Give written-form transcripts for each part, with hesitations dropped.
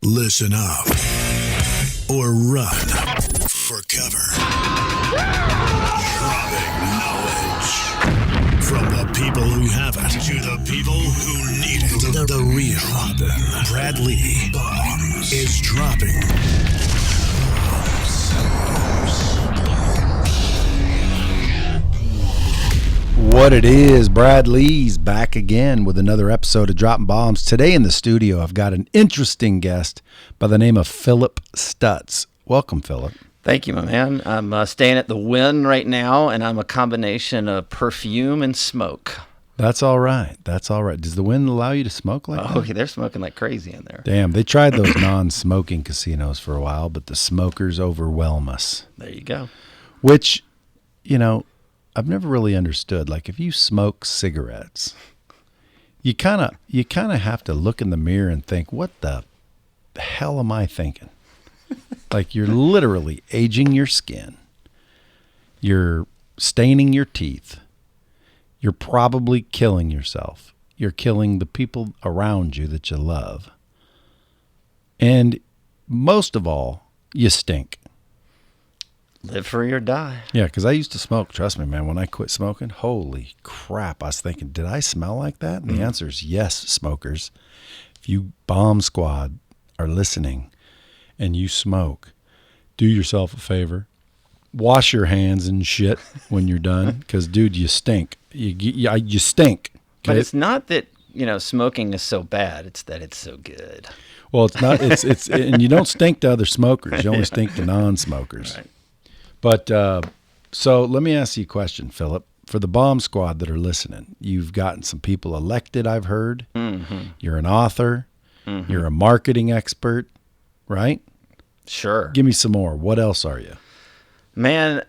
Listen up or run for cover. Dropping knowledge from the people who have it to the people who need it. The real Brad Lee is dropping What it is, Brad Lee's back again with another episode of Dropping Bombs. Today in the studio, I've got an interesting guest by the name of Phillip Stutts. Welcome, Phillip. Thank you, my man. I'm staying at the Wynn right now, and I'm a combination of perfume and smoke. That's all right. That's all right. Does the Wynn allow you to smoke like that? Oh, they're smoking like crazy in there. Damn, they tried those non-smoking casinos for a while, but the smokers overwhelm us. There you go. Which, you know, I've never really understood. Like, if you smoke cigarettes, you kind of have to look in the mirror and think, what the hell am I thinking? Like, you're literally aging your skin. You're staining your teeth. You're probably killing yourself. You're killing the people around you that you love. And most of all, you stink. Live free or die. Yeah, because I used to smoke. Trust me, man. When I quit smoking, holy crap. I was thinking, did I smell like that? And the answer is yes, smokers. If you bomb squad are listening and you smoke, do yourself a favor. Wash your hands and shit when you're done. Because, dude, you stink. You stink. Okay? But it's not that, smoking is so bad. It's that it's so good. Well, it's not. It's and you don't stink to other smokers. You only stink to non-smokers. Right. But so let me ask you a question, Phillip. For the bomb squad that are listening, you've gotten some people elected, I've heard. Mm-hmm. You're an author. Mm-hmm. You're a marketing expert, right? Sure. Give me some more. What else are you? Man,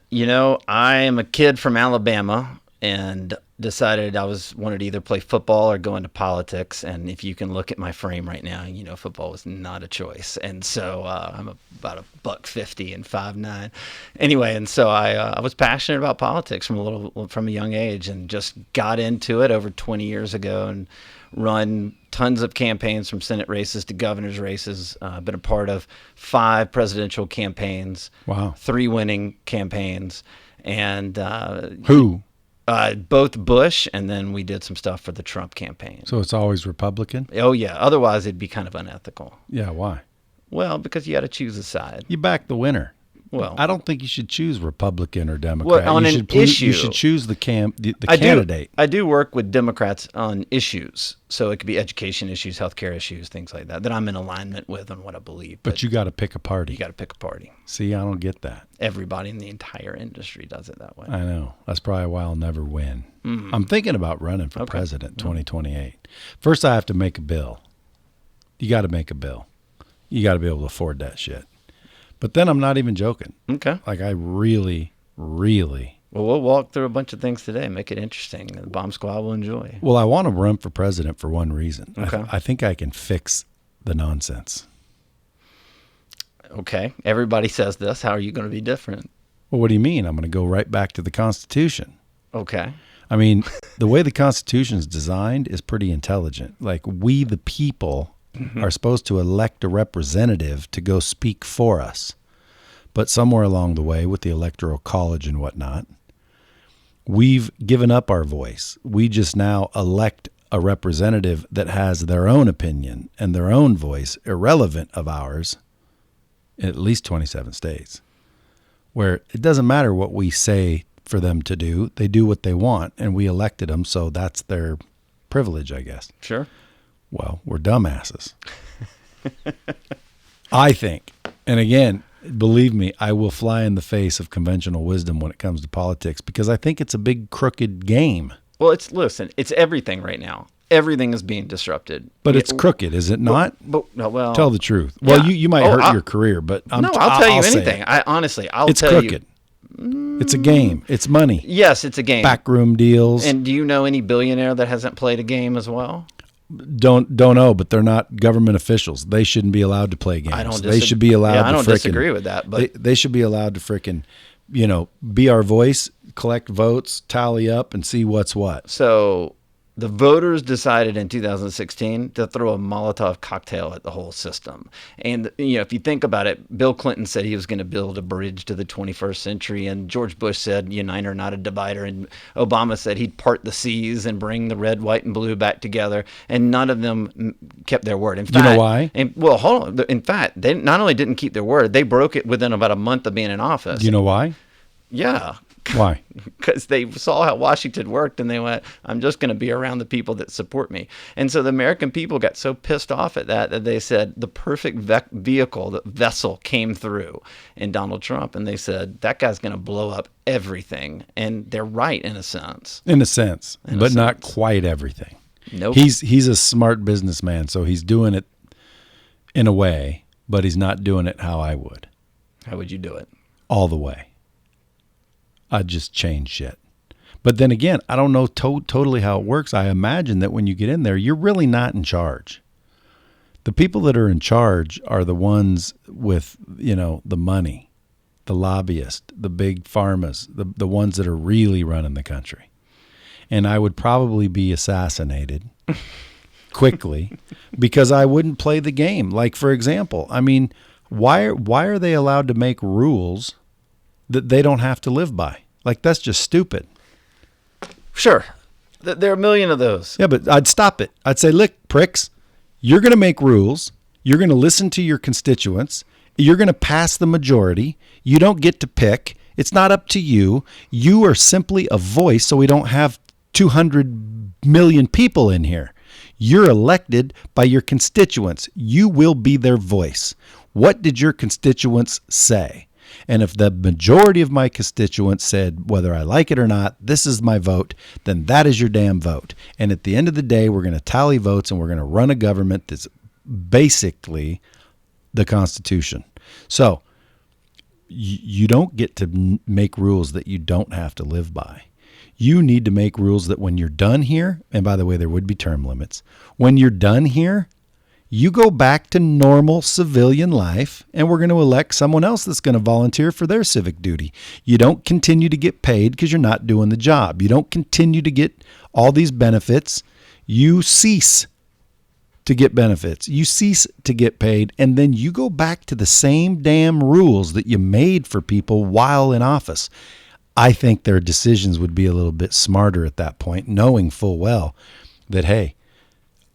I am a kid from Alabama and decided I wanted to either play football or go into politics. And if you can look at my frame right now, football was not a choice. And so I'm about $150 and 5'9". Anyway, and so I was passionate about politics from a young age and just got into it over 20 years ago and run tons of campaigns from Senate races to governor's races. Been a part of 5 presidential campaigns. Wow. 3 winning campaigns. And who? Both Bush, and then we did some stuff for the Trump campaign. So it's always Republican? Oh, yeah. Otherwise, it'd be kind of unethical. Yeah, why? Well, because you got to choose a side. You back the winner. Well, I don't think you should choose Republican or Democrat. Well, on an issue, you should choose the candidate. I do work with Democrats on issues, so it could be education issues, healthcare issues, things like that I'm in alignment with on what I believe. But you got to pick a party. You got to pick a party. See, I don't get that. Everybody in the entire industry does it that way. I know. That's probably why I'll never win. Mm. I'm thinking about running for president 2028. First, I have to make a bill. You got to make a bill. You got to be able to afford that shit. But then I'm not even joking. Okay. Like, I really, really... Well, we'll walk through a bunch of things today, make it interesting. The Bomb Squad will enjoy. Well, I want to run for president for one reason. Okay. I think I can fix the nonsense. Okay. Everybody says this. How are you going to be different? Well, what do you mean? I'm going to go right back to the Constitution. Okay. I mean, the way the Constitution is designed is pretty intelligent. Like, we, the people... are supposed to elect a representative to go speak for us. But somewhere along the way, with the Electoral College and whatnot, we've given up our voice. We just now elect a representative that has their own opinion and their own voice, irrelevant of ours, in at least 27 states, where it doesn't matter what we say for them to do. They do what they want, and we elected them, so that's their privilege, I guess. Sure. Well, we're dumbasses. I think. And again, believe me, I will fly in the face of conventional wisdom when it comes to politics because I think it's a big crooked game. Well, it's everything right now. Everything is being disrupted. But it's crooked, is it not? Well, tell the truth. Well, yeah. you might hurt your career, but I'll tell you anything. It's crooked. It's a game. It's money. Yes, it's a game. Backroom deals. And do you know any billionaire that hasn't played a game as well? Don't know, but they're not government officials. They shouldn't be allowed to play games. They should be allowed. I don't disagree with that, but they should be allowed to frickin', be our voice, collect votes, tally up, and see what's what. So The voters decided in 2016 to throw a Molotov cocktail at the whole system. And, if you think about it, Bill Clinton said he was going to build a bridge to the 21st century. And George Bush said, uniter, not a divider. And Obama said he'd part the seas and bring the red, white, and blue back together. And none of them kept their word. In fact, you know why? Hold on. In fact, they not only didn't keep their word, they broke it within about a month of being in office. Do you know why? Yeah. Why? Because they saw how Washington worked and they went, I'm just going to be around the people that support me. And so the American people got so pissed off at that they said the perfect vehicle, the vessel came through in Donald Trump. And they said, that guy's going to blow up everything. And they're right in a sense. In a sense, but not quite everything. Nope. He's a smart businessman, so he's doing it in a way, but he's not doing it how I would. How would you do it? All the way. I'd just change shit. But then again, I don't know totally how it works. I imagine that when you get in there, you're really not in charge. The people that are in charge are the ones with, the money, the lobbyists, the big pharmas, the ones that are really running the country. And I would probably be assassinated quickly because I wouldn't play the game. Like, for example, why are they allowed to make rules that they don't have to live by? Like, that's just stupid. Sure. There are a million of those. Yeah, but I'd stop it. I'd say, look, pricks, you're going to make rules. You're going to listen to your constituents. You're going to pass the majority. You don't get to pick. It's not up to you. You are simply a voice, so we don't have 200 million people in here. You're elected by your constituents. You will be their voice. What did your constituents say? And if the majority of my constituents said, whether I like it or not, this is my vote, then that is your damn vote. And at the end of the day, we're going to tally votes and we're going to run a government that's basically the Constitution. So you don't get to make rules that you don't have to live by. You need to make rules that when you're done here, and by the way, there would be term limits. When you're done here, you go back to normal civilian life, and we're going to elect someone else that's going to volunteer for their civic duty. You don't continue to get paid because you're not doing the job. You don't continue to get all these benefits. You cease to get benefits. You cease to get paid, and then you go back to the same damn rules that you made for people while in office. I think their decisions would be a little bit smarter at that point, knowing full well that, hey,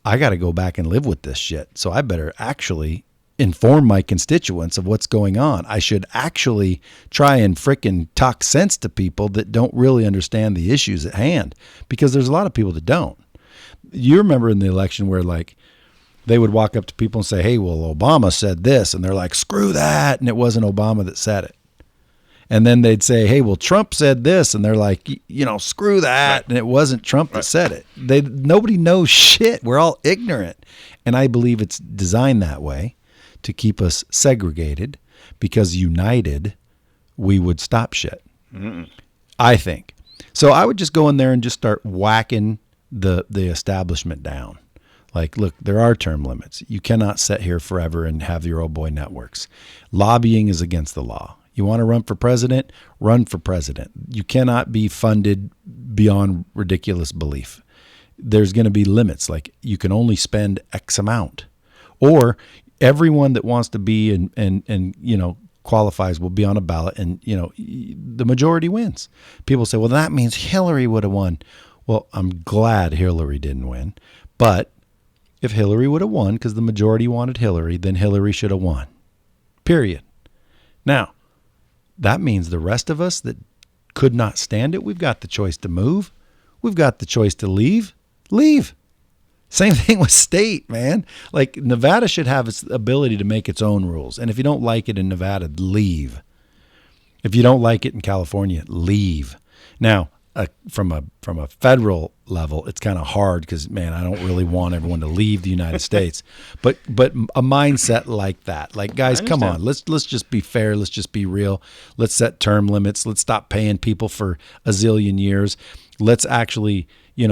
I got to go back and live with this shit. So I better actually inform my constituents of what's going on. I should actually try and frickin' talk sense to people that don't really understand the issues at hand, because there's a lot of people that don't. You remember in the election where they would walk up to people and say, hey, well, Obama said this. And they're like, screw that. And it wasn't Obama that said it. And then they'd say, hey, well, Trump said this. And they're like, screw that. And it wasn't Trump that said it. Nobody knows shit. We're all ignorant. And I believe it's designed that way to keep us segregated, because united, we would stop shit. I think. So I would just go in there and just start whacking the establishment down. Like, look, there are term limits. You cannot sit here forever and have your old boy networks. Lobbying is against the law. You want to run for president? Run for president. You cannot be funded beyond ridiculous belief. There's going to be limits. Like, you can only spend X amount. Or everyone that wants to be and qualifies will be on a ballot, and, the majority wins. People say, well, that means Hillary would have won. Well, I'm glad Hillary didn't win. But if Hillary would have won because the majority wanted Hillary, then Hillary should have won. Period. Now, that means the rest of us that could not stand it, we've got the choice to move. We've got the choice to leave. Leave. Same thing with state, man. Like, Nevada should have its ability to make its own rules. And if you don't like it in Nevada, leave. If you don't like it in California, leave. Now, from a federal level, it's kind of hard because, man, I don't really want everyone to leave the United States. But a mindset like that, like, guys, come on, let's just be fair. Let's just be real. Let's set term limits. Let's stop paying people for a zillion years. Let's actually,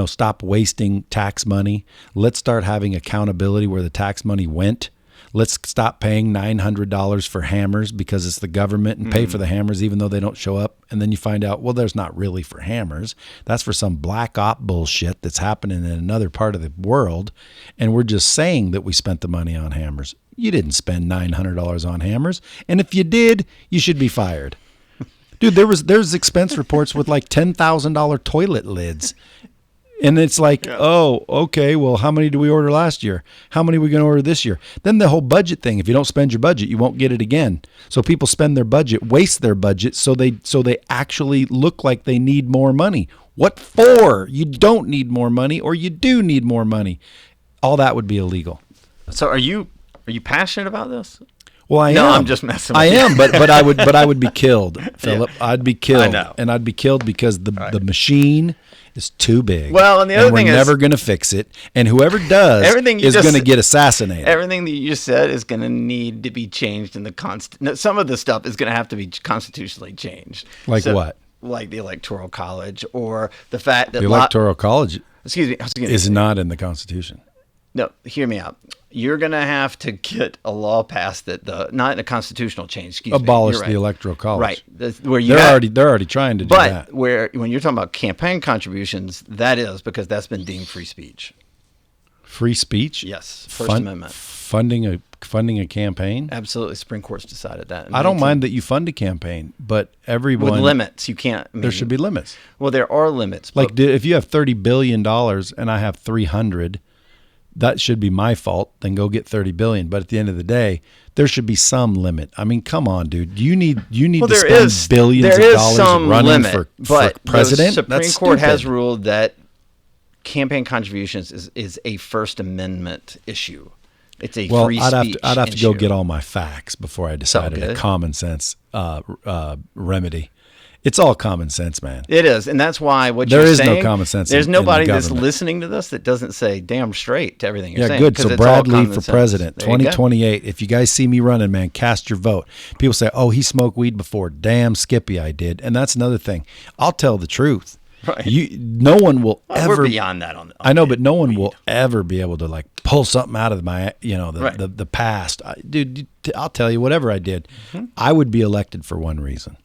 stop wasting tax money. Let's start having accountability where the tax money went. let's stop paying $900 for hammers because it's the government and pay for the hammers even though they don't show up. And then you find out, well, there's not really for hammers. That's for some black op bullshit that's happening in another part of the world. And we're just saying that we spent the money on hammers. You didn't spend $900 on hammers. And if you did, you should be fired. Dude, there's expense reports with like $10,000 toilet lids. And it's like, oh, okay, well, how many do we order last year? How many are we going to order this year? Then the whole budget thing, if you don't spend your budget, you won't get it again. So people spend their budget, waste their budget, so they actually look like they need more money. What for? You don't need more money, or you do need more money. All that would be illegal. So are you passionate about this? Well, I am. No, I'm just messing with you. I am, but I would be killed, Philip. Yeah. I'd be killed. I know. And I'd be killed because the machine is too big. Well, and the other thing is, we're never going to fix it. And whoever does is going to get assassinated. Everything that you just said is going to need to be changed in the some of the stuff is going to have to be constitutionally changed. Like what? Like the Electoral College, or the fact that the Electoral College is not in the Constitution. No, hear me out. You're going to have to get a law passed that not a constitutional change. Abolish the Electoral College. Right. They're already trying to do that. But when you're talking about campaign contributions, that is because that's been deemed free speech. Free speech? Yes. First Amendment. Funding a campaign? Absolutely. Supreme Court's decided that. I don't mind that you fund a campaign, but everyone... With limits. You can't... there should be limits. Well, there are limits. Like if you have $30 billion and I have 300... that should be my fault. Then go get 30 billion. But at the end of the day, there should be some limit. I mean, come on, dude. You need to spend billions of dollars running for president. The Supreme Court has ruled that campaign contributions is a First Amendment issue. It's a free speech I'd have to issue. go get all my facts before I decided a common sense remedy. It's all common sense, man. It is, and that's why there is no common sense. There's nobody that's listening to this that doesn't say damn straight to everything you're saying. Yeah, good. So Brad Lee for president, 2028. If you guys see me running, man, cast your vote. People say, "Oh, he smoked weed before." Damn, Skippy, I did. And that's another thing. I'll tell the truth. Right. No one will ever. We're beyond that. I know, but no one will ever be able to like pull something out of my, the past. Dude, I'll tell you, whatever I did, I would be elected for one reason.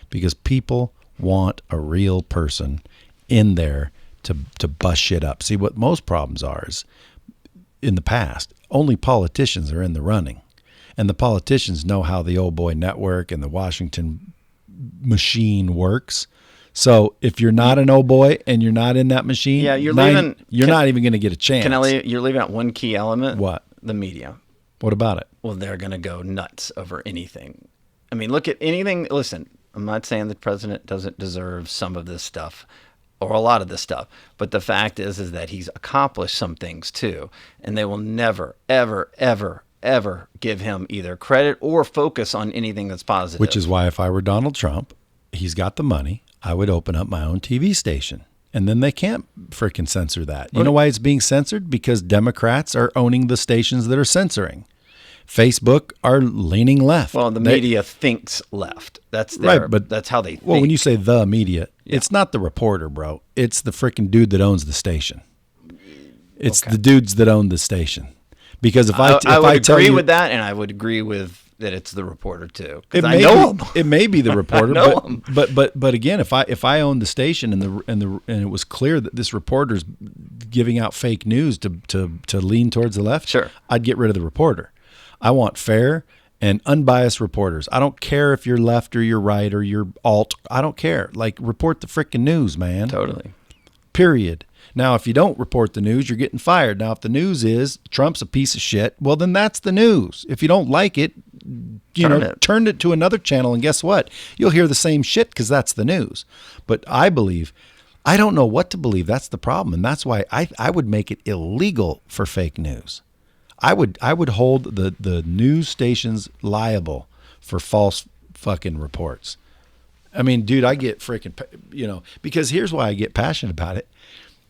Because people want a real person in there to bust shit up. See, what most problems are is, in the past, only politicians are in the running. And the politicians know how the old boy network and the Washington machine works. So if you're not an old boy and you're not in that machine, you're not even going to get a chance. You're leaving out one key element. What? The media. What about it? Well, they're going to go nuts over anything. I mean, look at anything. Listen, I'm not saying the president doesn't deserve some of this stuff or a lot of this stuff, but the fact is that he's accomplished some things too, and they will never, ever, ever, ever give him either credit or focus on anything that's positive. Which is why if I were Donald Trump, he's got the money, I would open up my own TV station. And then they can't freaking censor that. You know why it's being censored? Because Democrats are owning the stations that are censoring. Facebook are leaning left. Well, the media thinks left. That's right, but that's how they think. Well, when you say the media, it's not the reporter, bro. It's the freaking dude that owns the station. It's the dudes that own the station. Because if I would agree with that, and I would agree with that it's the reporter too. Because I know him. It may be the reporter, him. but again, if I owned the station and it was clear that this reporter's giving out fake news to lean towards the left, sure, I'd get rid of the reporter. I want fair and unbiased reporters. I don't care if you're left or you're right or you're alt. I don't care. Like, report the freaking news, man. Totally. Period. Now, if you don't report the news, you're getting fired. Now, if the news is Trump's a piece of shit, well, then that's the news. If you don't like it, turn it to another channel, and guess what? You'll hear the same shit because that's the news. But I don't know what to believe. That's the problem, and that's why I would make it illegal for fake news. I would hold the news stations liable for false fucking reports. I mean, dude, I get freaking, because here's why I get passionate about it.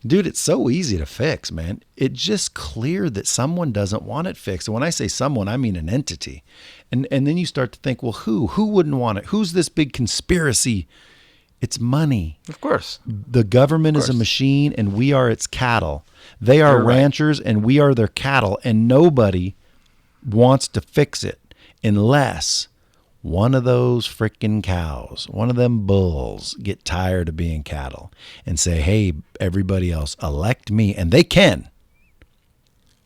Dude, it's so easy to fix, man. It's just clear that someone doesn't want it fixed. And when I say someone, I mean an entity. And then you start to think, well, who wouldn't want it? Who's this big conspiracy? It's money. Of course. The government is a machine and we are its cattle. They are ranchers and we are their cattle, and nobody wants to fix it unless one of those frickin' cows, one of them bulls, get tired of being cattle and say, hey, everybody else, elect me. And they can.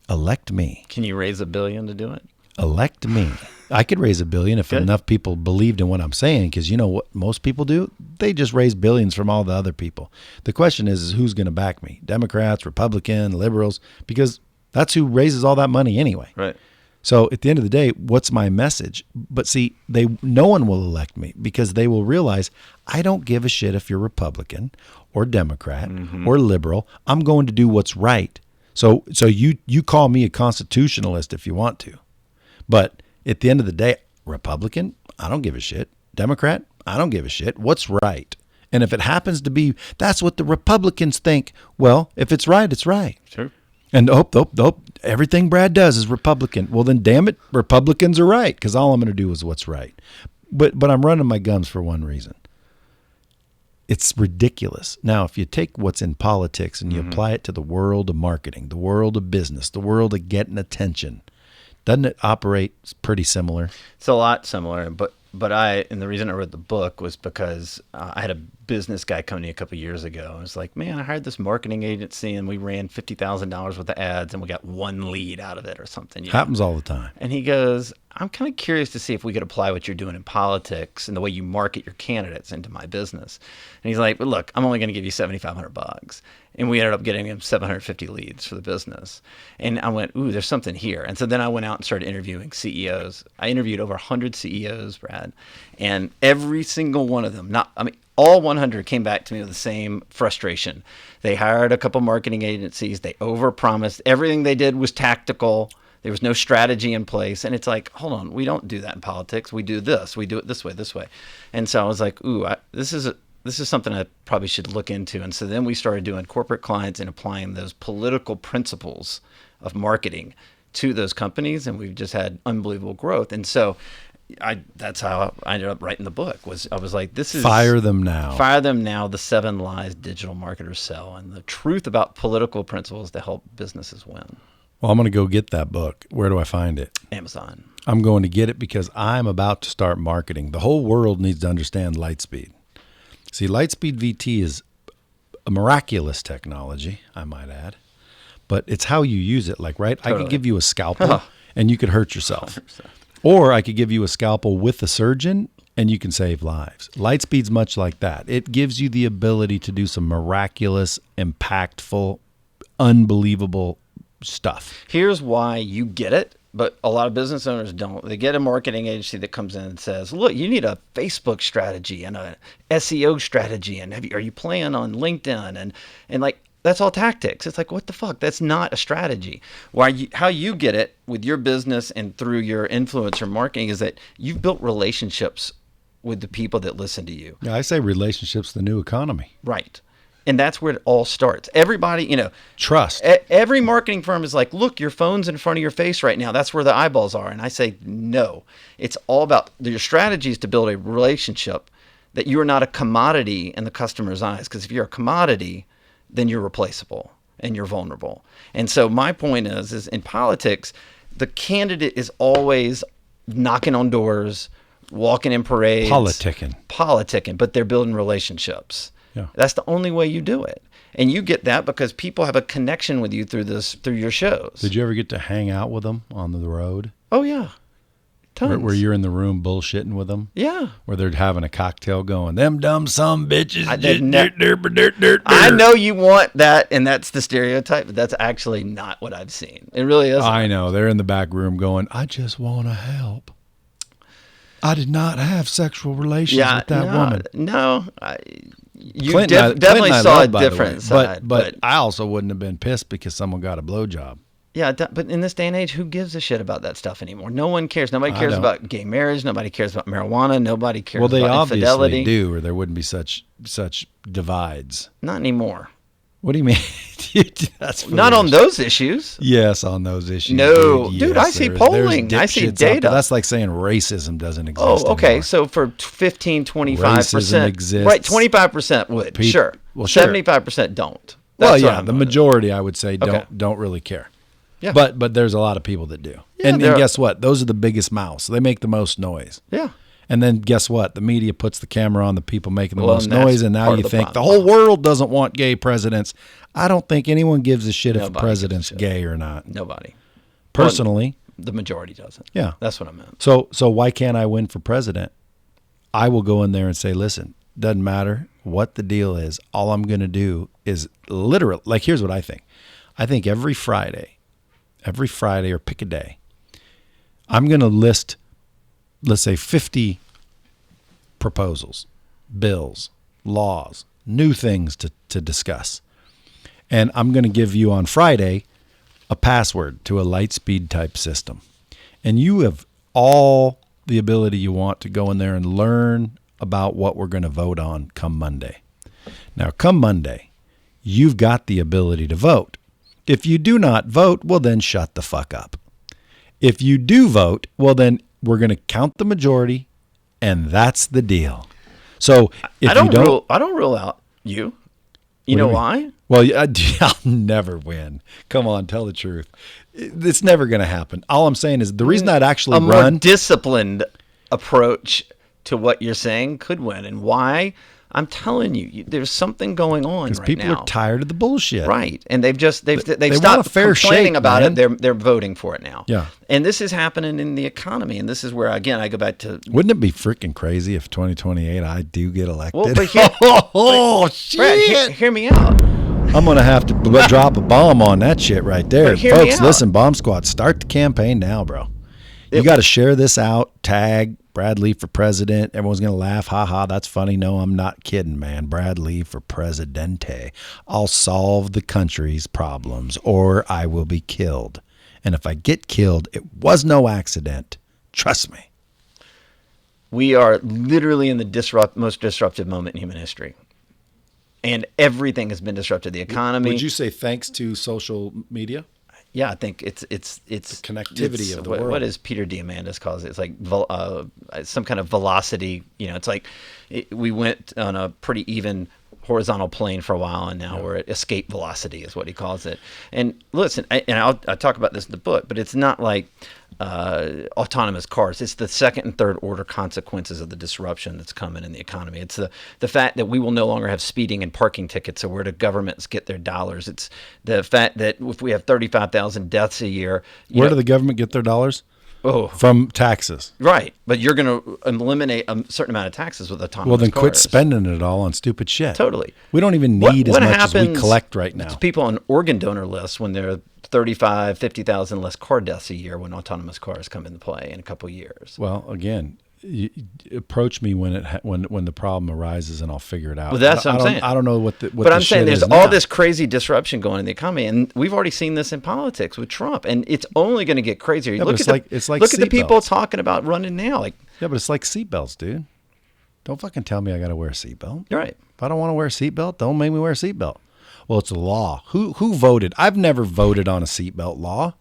Elect me. Can you raise $1 billion to do it? Elect me. I could raise $1 billion if enough people believed in what I'm saying, because you know what most people do? They just raise billions from all the other people. The question is who's going to back me? Democrats, Republican, liberals, because that's who raises all that money anyway. Right. So at the end of the day, what's my message? But see, no one will elect me because they will realize I don't give a shit if you're Republican or Democrat or liberal. I'm going to do what's right. So you call me a constitutionalist if you want to. But at the end of the day, Republican, I don't give a shit. Democrat, I don't give a shit. What's right? And if it happens to be, that's what the Republicans think. Well, if it's right, it's right. Sure. And everything Brad does is Republican. Well, then, damn it, Republicans are right, because all I'm going to do is what's right. But I'm running my gums for one reason. It's ridiculous. Now, if you take what's in politics and you apply it to the world of marketing, the world of business, the world of getting attention, doesn't it operate pretty similar? It's a lot similar, but and the reason I wrote the book was because I had a business guy come to me a couple of years ago. I was like, man, I hired this marketing agency and we ran $50,000 worth of ads and we got one lead out of it or something. Happens all the time. And he goes, I'm kind of curious to see if we could apply what you're doing in politics and the way you market your candidates into my business. And he's like, well, look, I'm only going to give you $7,500. And we ended up getting him 750 leads for the business. And I went, ooh, there's something here. And so then I went out and started interviewing CEOs. I interviewed over 100 CEOs, Brad. And every single one of them, all 100 came back to me with the same frustration. They hired a couple marketing agencies. They overpromised. Everything they did was tactical. There was no strategy in place. And it's like, hold on, we don't do that in politics. We do this. We do it this way. And so I was like, ooh, this is something I probably should look into. And so then we started doing corporate clients and applying those political principles of marketing to those companies. And we've just had unbelievable growth. And so that's how I ended up writing the book. I was like, this is Fire Them Now. Fire Them Now, the 7 lies digital marketers sell, and the truth about political principles to help businesses win. Well, I'm going to go get that book. Where do I find it? Amazon. I'm going to get it because I'm about to start marketing. The whole world needs to understand Lightspeed. See, Lightspeed VT is a miraculous technology, I might add, but it's how you use it. Like, right? Totally. I could give you a scalpel and you could hurt yourself. 100%. Or I could give you a scalpel with a surgeon and you can save lives. Lightspeed's much like that. It gives you the ability to do some miraculous, impactful, unbelievable stuff. Here's why you get it, but a lot of business owners don't. They get a marketing agency that comes in and says, look, you need a Facebook strategy and a SEO strategy, and are you playing on LinkedIn? And like, that's all tactics. It's like, what the fuck? That's not a strategy. How you get it with your business and through your influencer marketing is that you've built relationships with the people that listen to you. Yeah, I say relationships, the new economy. Right. And that's where it all starts. Everybody, trust. Every marketing firm is like, look, your phone's in front of your face right now. That's where the eyeballs are. And I say, no, it's all about your strategy is to build a relationship that you are not a commodity in the customer's eyes. Because if you're a commodity, then you're replaceable and you're vulnerable. And so my point is in politics, the candidate is always knocking on doors, walking in parades. Politicking, but they're building relationships. Yeah. That's the only way you do it. And you get that because people have a connection with you through your shows. Did you ever get to hang out with them on the road? Oh, yeah. Tons. Where you're in the room bullshitting with them? Yeah. Where they're having a cocktail going, them dumb some bitches. I know you want that, and that's the stereotype, but that's actually not what I've seen. It really is. I know. They're in the back room going, I just want to help. I did not have sexual relations with that woman. No. You Clinton, definitely Clinton saw I a love, by the different way. side. But I also wouldn't have been pissed because someone got a blowjob. Yeah, but in this day and age, who gives a shit about that stuff anymore? No one cares. Nobody cares about gay marriage. Nobody cares about marijuana. Nobody cares about infidelity. Well, they obviously do, or there wouldn't be such divides. Not anymore. What do you mean? That's not on those issues. Yes, on those issues. No, dude, I see polling. I see data. That's like saying racism doesn't exist okay. anymore. So for 15, 25%. Racism exists. Right, 25% would. Sure. Well, sure. 75% don't. Well, yeah, the majority, I would say, don't really care. Yeah. But there's a lot of people that do. Yeah, and guess what? Those are the biggest mouths. They make the most noise. Yeah. And then guess what? The media puts the camera on the people making the most and that's noise, and now part you of the think the problem. whole world doesn't want gay presidents. I don't think anyone gives a shit if Nobody the president's gives a shit. gay or not. Nobody. Personally. The majority doesn't. Yeah. That's what I meant. So why can't I win for president? I will go in there and say, listen, doesn't matter what the deal is. All I'm going to do is literally, like, here's what I think. I think every Friday or pick a day, I'm going to list, let's say 50 proposals, bills, laws, new things to discuss. And I'm going to give you on Friday a password to a Lightspeed type system. And you have all the ability you want to go in there and learn about what we're going to vote on come Monday. Now, come Monday, you've got the ability to vote. If you do not vote, well, then shut the fuck up. If you do vote, well, then we're going to count the majority, and that's the deal. So if I don't you don't, I don't rule out you. You What do know you why? well, I'll never win. Come on, tell the truth. It's never going to happen. All I'm saying is the reason I'd actually A more run. disciplined approach to what you're saying could win. And why? I'm telling you, there's something going on Because right people now. are tired of the bullshit. Right, and they've want stopped a fair complaining shake, about man. it. They're voting for it now. Yeah. And this is happening in the economy, and this is where again I go back to. Wouldn't it be freaking crazy if 2028 I do get elected? Well, but here, oh shit! Brad, hear me out. I'm gonna have to drop a bomb on that shit right there, But hear me folks. out. Listen, Bomb Squad, start the campaign now, bro. You got to share this out. Tag Brad Lee for president. Everyone's gonna laugh. Ha ha, that's funny. No, I'm not kidding, man. Brad Lee for presidente. I'll solve the country's problems, or I will be killed. And if I get killed, it was no accident. Trust me. We are literally in the most disruptive moment in human history, and everything has been disrupted. The economy. Would you say thanks to social media? Yeah, I think it's connectivity of the world. What does Peter Diamandis calls it? It's like some kind of velocity. You know, it's like we went on a pretty even horizontal plane for a while, and now we're at escape velocity is what he calls it. And listen, I talk about this in the book, but it's not like autonomous cars. It's the second and third order consequences of the disruption that's coming in the economy. It's the fact that we will no longer have speeding and parking tickets, so where do governments get their dollars? It's the fact that if we have 35,000 deaths a year, Where do the government get their dollars? Oh, From taxes. right. But you're going to eliminate a certain amount of taxes with autonomous Well, then quit cars. spending it all on stupid shit. Totally. We don't even need as What much as we happens collect right now. to people on organ donor lists when there are 35, 50,000 less car deaths a year when autonomous cars come into play in a couple of years? Well, again, you approach me when when the problem arises, and I'll figure it out. Well, that's what I'm saying. I don't know what But the I'm saying shit there's is all now. this crazy disruption going in the economy, and we've already seen this in politics with Trump, and it's only going to get crazier. Yeah, but it's like look at the people seatbelts. talking about running now. Like, Yeah, but it's like seatbelts, dude. Don't fucking tell me I got to wear a seatbelt. you're right. If I don't want to wear a seatbelt, don't make me wear a seatbelt. Well, it's a law. Who voted? I've never voted on a seatbelt law.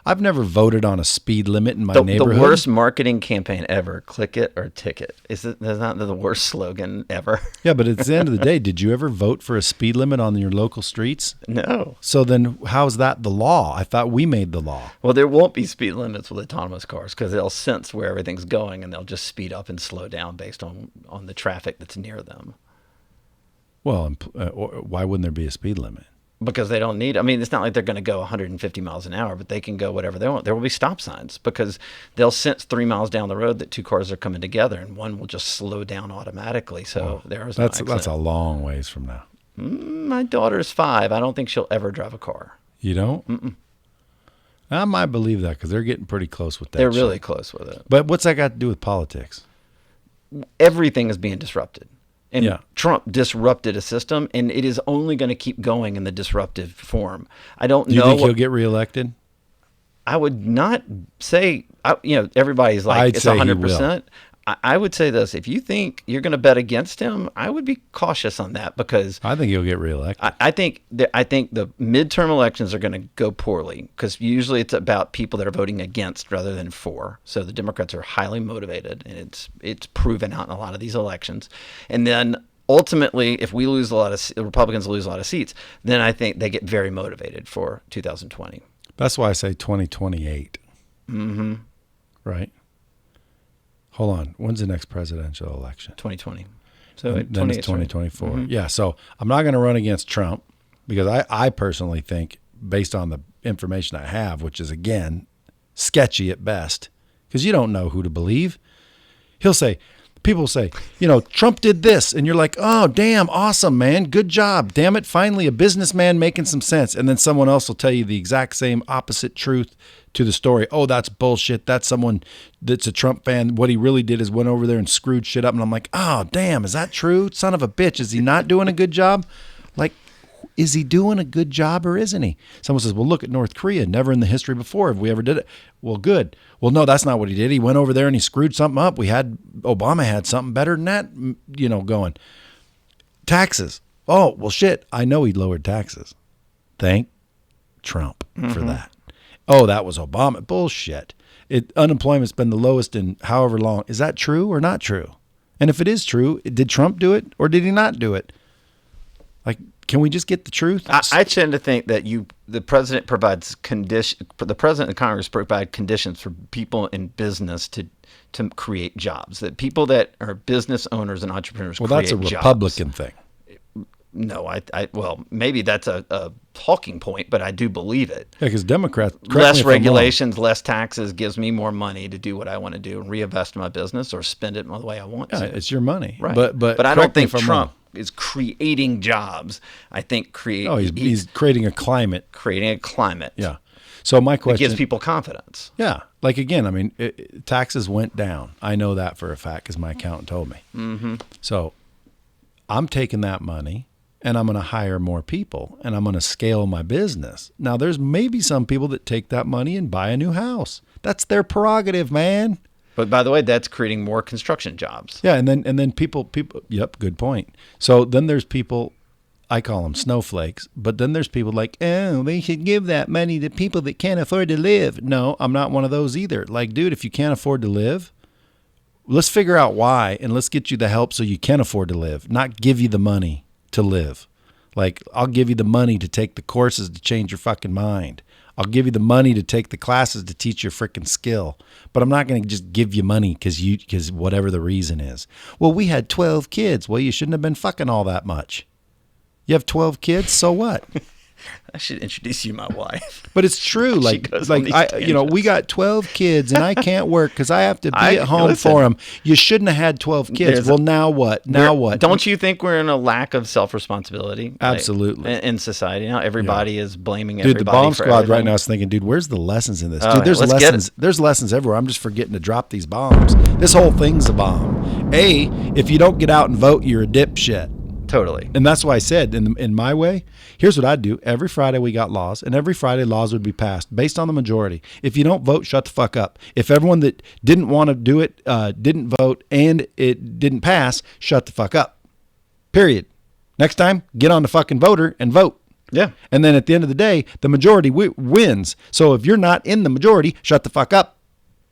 I've never voted on a speed limit in my The neighborhood. worst marketing campaign ever: click it or ticket. That's not the worst slogan ever? Yeah, but at the end of the day, did you ever vote for a speed limit on your local streets? No. So then how's that the law? I thought we made the law. Well, there won't be speed limits with autonomous cars because they'll sense where everything's going and they'll just speed up and slow down based on the traffic that's near them. Well, why wouldn't there be a speed limit? Because they don't need. I mean, it's not like they're going to go 150 miles an hour, but they can go whatever they want. There will be stop signs because they'll sense 3 miles down the road that two cars are coming together, and one will just slow down automatically. So there's no accident. That's a long ways from now. My daughter's 5. I don't think she'll ever drive a car. You don't? Mm-mm. I might believe that because they're getting pretty close with that. They're shit. really close with it. But what's that got to do with politics? Everything is being disrupted. And Yeah. Trump disrupted a system, and it is only going to keep going in the disruptive form. I don't Do you know. think he'll get reelected? I would not say, everybody's like, I'd it's say he 100%. I would say this. If you think you're going to bet against him, I would be cautious on that because I think he'll get reelected. I think the midterm elections are going to go poorly because usually it's about people that are voting against rather than for. So the Democrats are highly motivated, and it's proven out in a lot of these elections. And then ultimately, if we lose Republicans lose a lot of seats, then I think they get very motivated for 2020. That's why I say 2028. Mm-hmm. Right? Hold on. When's the next presidential election? 2020. So Then it's 2024. Right? Yeah, so I'm not going to run against Trump because I personally think, based on the information I have, which is, again, sketchy at best, because you don't know who to believe. People say, Trump did this, and you're like, oh, damn, awesome, man, good job. Damn it, finally a businessman making some sense. And then someone else will tell you the exact same opposite truth to the story. Oh, that's bullshit. That's someone that's a Trump fan. What he really did is went over there and screwed shit up. And I'm like, oh, damn, is that true? Son of a bitch. Is he not doing a good job? Like, is he doing a good job or isn't he? Someone says, well, look at North Korea. Never in the history before have we ever did it. Well, good. Well, no, that's not what he did. He went over there and he screwed something up. Obama had something better than that, going. Taxes. Oh, well, shit. I know he lowered taxes. Thank Trump for that. Oh, that was Obama. Bullshit. Unemployment's been the lowest in however long. Is that true or not true? And if it is true, did Trump do it or did he not do it? Like, can we just get the truth? I tend to think that the president provides the president and Congress provide conditions for people in business to create jobs. That people that are business owners and entrepreneurs create jobs. Well, that's a Republican thing. No, well, maybe that's a talking point, but I do believe it. Yeah, because Democrats, less regulations, less taxes gives me more money to do what I want to do and reinvest in my business or spend it the way I want to. It's your money, right? But I don't think Trump is creating jobs. I think he's creating a climate. Creating a climate. Yeah. So my question, it gives people confidence. Yeah. Like, again, I mean, taxes went down. I know that for a fact because my accountant told me. Mm-hmm. So I'm taking that money and I'm going to hire more people and I'm going to scale my business. Now, there's maybe some people that take that money and buy a new house. That's their prerogative, man. But by the way, that's creating more construction jobs. Yeah, and then people. Yep, good point. So then there's people, I call them snowflakes, but then there's people like, oh, they should give that money to people that can't afford to live. No, I'm not one of those either. Like, dude, if you can't afford to live, let's figure out why and let's get you the help so you can afford to live, not give you the money to live. Like, I'll give you the money to take the courses to change your fucking mind. I'll give you the money to take the classes to teach your freaking skill. But I'm not going to just give you money because whatever the reason is. Well, we had 12 kids. Well, you shouldn't have been fucking all that much. You have 12 kids, so what? I should introduce you to my wife. But it's true. Like we got 12 kids and I can't work because I have to be at home for them. You shouldn't have had 12 kids. Now what? Now what? Don't you think we're in a lack of self-responsibility? Absolutely. In society now, everybody is blaming everybody. Dude, the bomb for squad everything. right now is thinking, dude, where's the lessons in this? Oh, dude, there's let's lessons. There's lessons everywhere. I'm just forgetting to drop these bombs. This whole thing's a bomb. If you don't get out and vote, you're a dipshit. Totally. And that's why I said, in my way, here's what I'd do. Every Friday we got laws, and every Friday laws would be passed based on the majority. If you don't vote, shut the fuck up. If everyone that didn't want to do it didn't vote and it didn't pass, shut the fuck up. Period. Next time, get on the fucking voter and vote. Yeah. And then at the end of the day, the majority wins. So if you're not in the majority, shut the fuck up.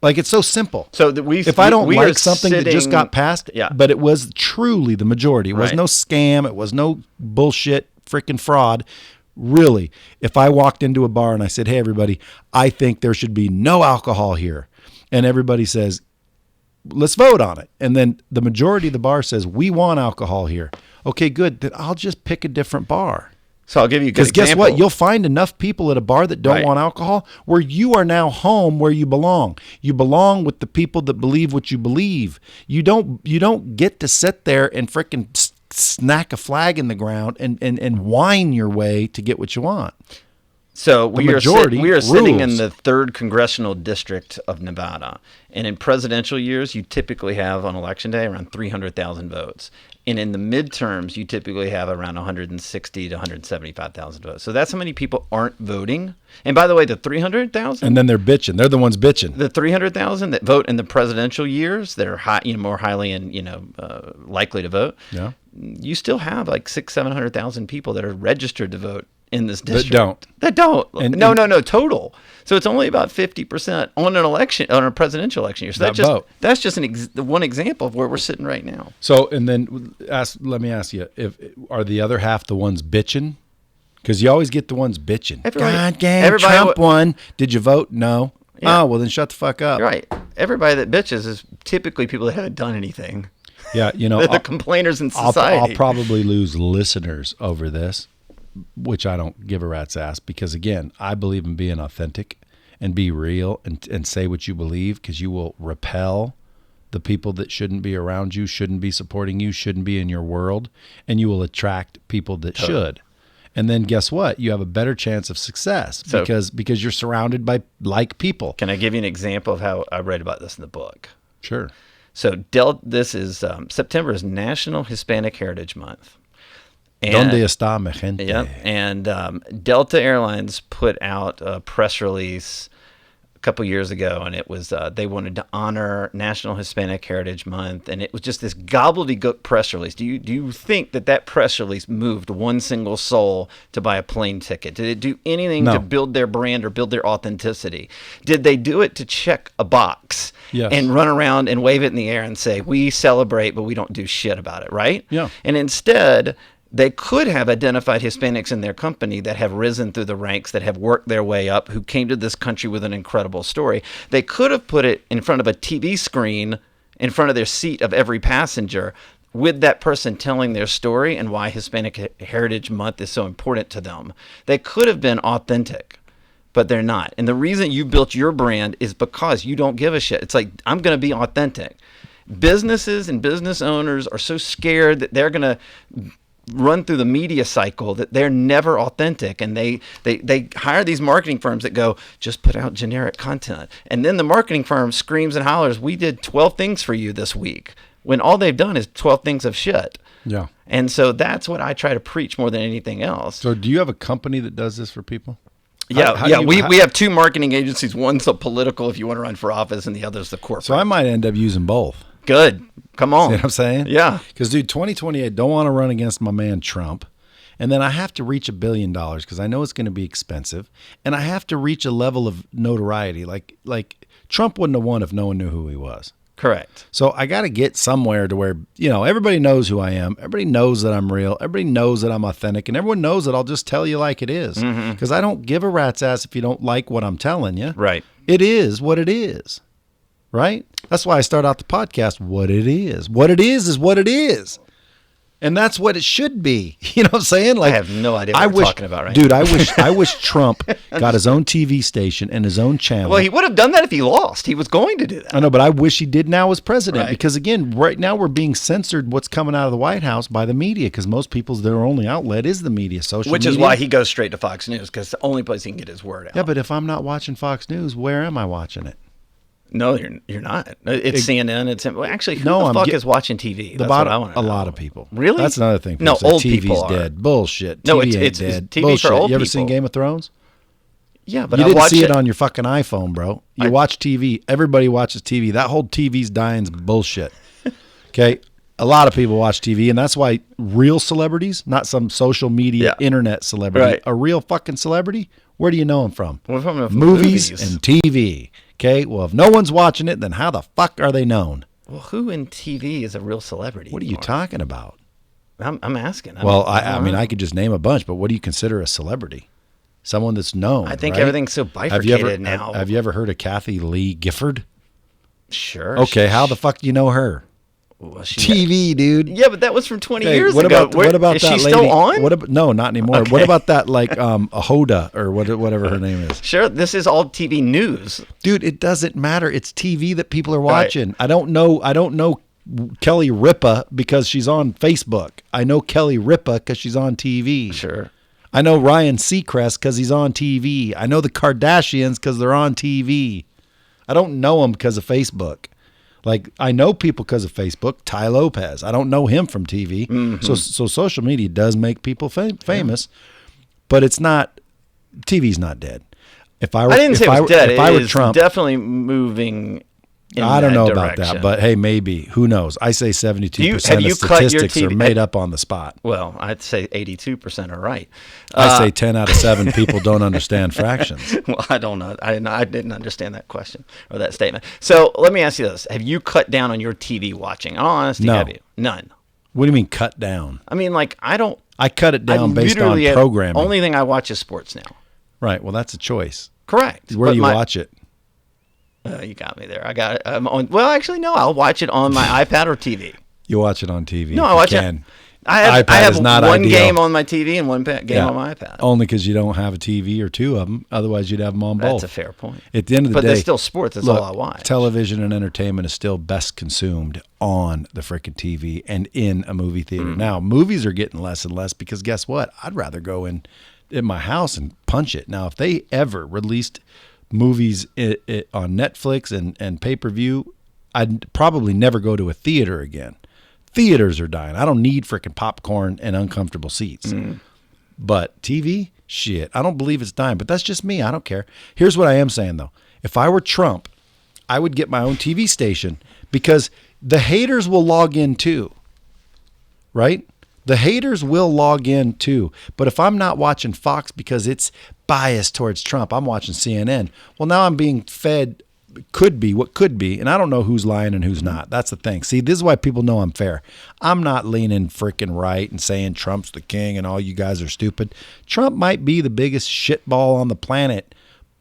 Like, it's so simple. So if I don't like something that just got passed, but it was truly the majority. It was no scam. It was no bullshit freaking fraud. Really, if I walked into a bar and I said, hey, everybody, I think there should be no alcohol here. And everybody says, let's vote on it. And then the majority of the bar says, we want alcohol here. Okay, good. Then I'll just pick a different bar. So I'll give you a good example. Because guess what? You'll find enough people at a bar that don't want alcohol where you are now home where you belong. You belong with the people that believe what you believe. You don't get to sit there and frickin' snack a flag in the ground and whine your way to get what you want. So we are sitting in the 3rd Congressional District of Nevada. And in presidential years, you typically have on election day around 300,000 votes. And in the midterms, you typically have around 160 to 175,000 votes. So that's how many people aren't voting. And by the way, the 300,000. And then they're bitching. They're the ones bitching. The 300,000 that vote in the presidential years, they're more highly and likely to vote. Yeah. You still have like 600,000-700,000 people that are registered to vote in this district. That don't. No, total. So it's only about 50% on an election, on a presidential election year. So that's just one example of where we're sitting right now. So, and then let me ask you, are the other half the ones bitching Because you always get the ones bitching. God damn, everybody Trump won. Did you vote? No. Yeah. Oh, well, then shut the fuck up. Right. Everybody that bitches is typically people that haven't done anything. Yeah, you know, They're the complainers in society. I'll probably lose listeners over this, which I don't give a rat's ass because, again, I believe in being authentic and be real and say what you believe because you will repel the people that shouldn't be around you, shouldn't be supporting you, shouldn't be in your world, and you will attract people that should. And then guess what? You have a better chance of success because you're surrounded by like people. Can I give you an example of how I read about this in the book? Sure. So this is September is National Hispanic Heritage Month. Donde está mi gente? Yeah, and Delta Airlines put out a press release a couple years ago, and it was they wanted to honor National Hispanic Heritage Month, and it was just this gobbledygook press release. Do you think that press release moved one single soul to buy a plane ticket? Did it do anything to build their brand or build their authenticity? Did they do it to check a box and run around and wave it in the air and say, we celebrate, but we don't do shit about it, right? Yeah. And instead, they could have identified Hispanics in their company that have risen through the ranks, that have worked their way up, who came to this country with an incredible story. They could have put it in front of a TV screen, in front of their seat of every passenger, with that person telling their story and why Hispanic Heritage Month is so important to them. They could have been authentic, but they're not. And the reason you built your brand is because you don't give a shit. It's like, I'm going to be authentic. Businesses and business owners are so scared that they're going to run through the media cycle that they're never authentic, and they hire these marketing firms that go, just put out generic content, and then the marketing firm screams and hollers, we did 12 things for you this week, when all they've done is 12 things of shit. Yeah. And so that's what I try to preach more than anything else. So do you have a company that does this for people? We have two marketing agencies. One's a political if you want to run for office, and the other's the corporate. So I might end up using both. Good. Come on. See what I'm saying? Yeah. Because, dude, 2028, don't want to run against my man Trump. And then I have to reach $1 billion because I know it's going to be expensive. And I have to reach a level of notoriety. Like Trump wouldn't have won if no one knew who he was. Correct. So I got to get somewhere to where, everybody knows who I am. Everybody knows that I'm real. Everybody knows that I'm authentic. And everyone knows that I'll just tell you like it is. Because I don't give a rat's ass if you don't like what I'm telling you. Right. It is what it is. Right? That's why I start out the podcast, what it is. What it is what it is. And that's what it should be. You know what I'm saying? Like, I have no idea what you're talking about right now. Dude, I wish Trump got his own TV station and his own channel. Well, he would have done that if he lost. He was going to do that. I know, but I wish he did now as president. Right. Because, again, right now we're being censored what's coming out of the White House by the media because most people's, their only outlet is the media, social Which media. is why he goes straight to Fox News, because the only place he can get his word out. Yeah, but if I'm not watching Fox News, where am I watching it? No, you're not. It's CNN. It's actually who the fuck is watching TV? That's what I want to know. A lot of people. Really? That's another thing. No, say old TV's people are. Dead. Bullshit. No, TV it's dead. TV Bullshit. for old You ever people. seen Game of Thrones? Yeah, but you I didn't watch see it on your fucking iPhone, bro. You watch TV. Everybody watches TV. That whole TV's dying's bullshit. Okay. A lot of people watch TV, and that's why real celebrities, not some social media internet celebrity, Right. a real fucking celebrity. Where do you know them from? Well, from the Movies and TV. Okay, well, if no one's watching it, then how the fuck are they known? Well, who in TV is a real celebrity? What are you anymore? talking about? I'm asking. I mean, I could just name a bunch, but what do you consider a celebrity? Someone that's known. I think right? everything's so bifurcated now. Have you ever heard of Kathy Lee Gifford? Sure. Okay, how the fuck do you know her? Well, TV, dude. Yeah, but that was from 20 Okay, years what ago. About, what about is that she lady? still on? No, not anymore. Okay. What about that, like, Ahoda or whatever her name is? Sure, this is all TV news. Dude, it doesn't matter. It's TV that people are watching. Right. I don't know Kelly Ripa because she's on Facebook. I know Kelly Ripa because she's on TV. Sure. I know Ryan Seacrest because he's on TV. I know the Kardashians because they're on TV. I don't know them because of Facebook. Like, I know people because of Facebook. Ty Lopez. I don't know him from TV. Mm-hmm. So social media does make people famous, but it's not. TV's not dead. I didn't say it was dead. If I were Trump, definitely moving. I don't know direction. about that, but hey, maybe. Who knows? I say 72% of statistics are made up on the spot. Well, I'd say 82% are right. I say 10 out of 7 people don't understand fractions. Well, I don't know. I didn't understand that question or that statement. So let me ask you this. Have you cut down on your TV watching? In all honesty, no. Have you? None. What do you mean cut down? I mean, like, I don't I cut it down based on literally programming. Only thing I watch is sports now. Right. Well, that's a choice. Correct. Where do you watch it? You got me there. I got it. Well, actually, no. I'll watch it on my iPad or TV. You watch it on TV. No, I watch it. I have is not one ideal. game on my TV and one game on my iPad. Only because you don't have a TV or two of them. Otherwise, you'd have them on both. That's a fair point. At the end of the but day, they're still sports. That's all I watch. Television and entertainment is still best consumed on the frickin' TV and in a movie theater. Now, movies are getting less and less because guess what? I'd rather go in my house and punch it. Now, if they ever released movies on Netflix and pay-per-view, I'd probably never go to a theater again. Theaters are dying. I don't need freaking popcorn and uncomfortable seats. But TV, shit, I don't believe it's dying. But that's just me. I don't care. Here's what I am saying, though. If I were Trump, I would get my own TV station because the haters will log in too. Right? The haters will log in too. But if I'm not watching Fox because it's biased towards Trump, I'm watching CNN. Well, now I'm being fed what could be, and I don't know who's lying and who's not. That's the thing. See, this is why people know I'm fair. I'm not leaning freaking right and saying Trump's the king and all you guys are stupid. Trump might be the biggest shitball on the planet,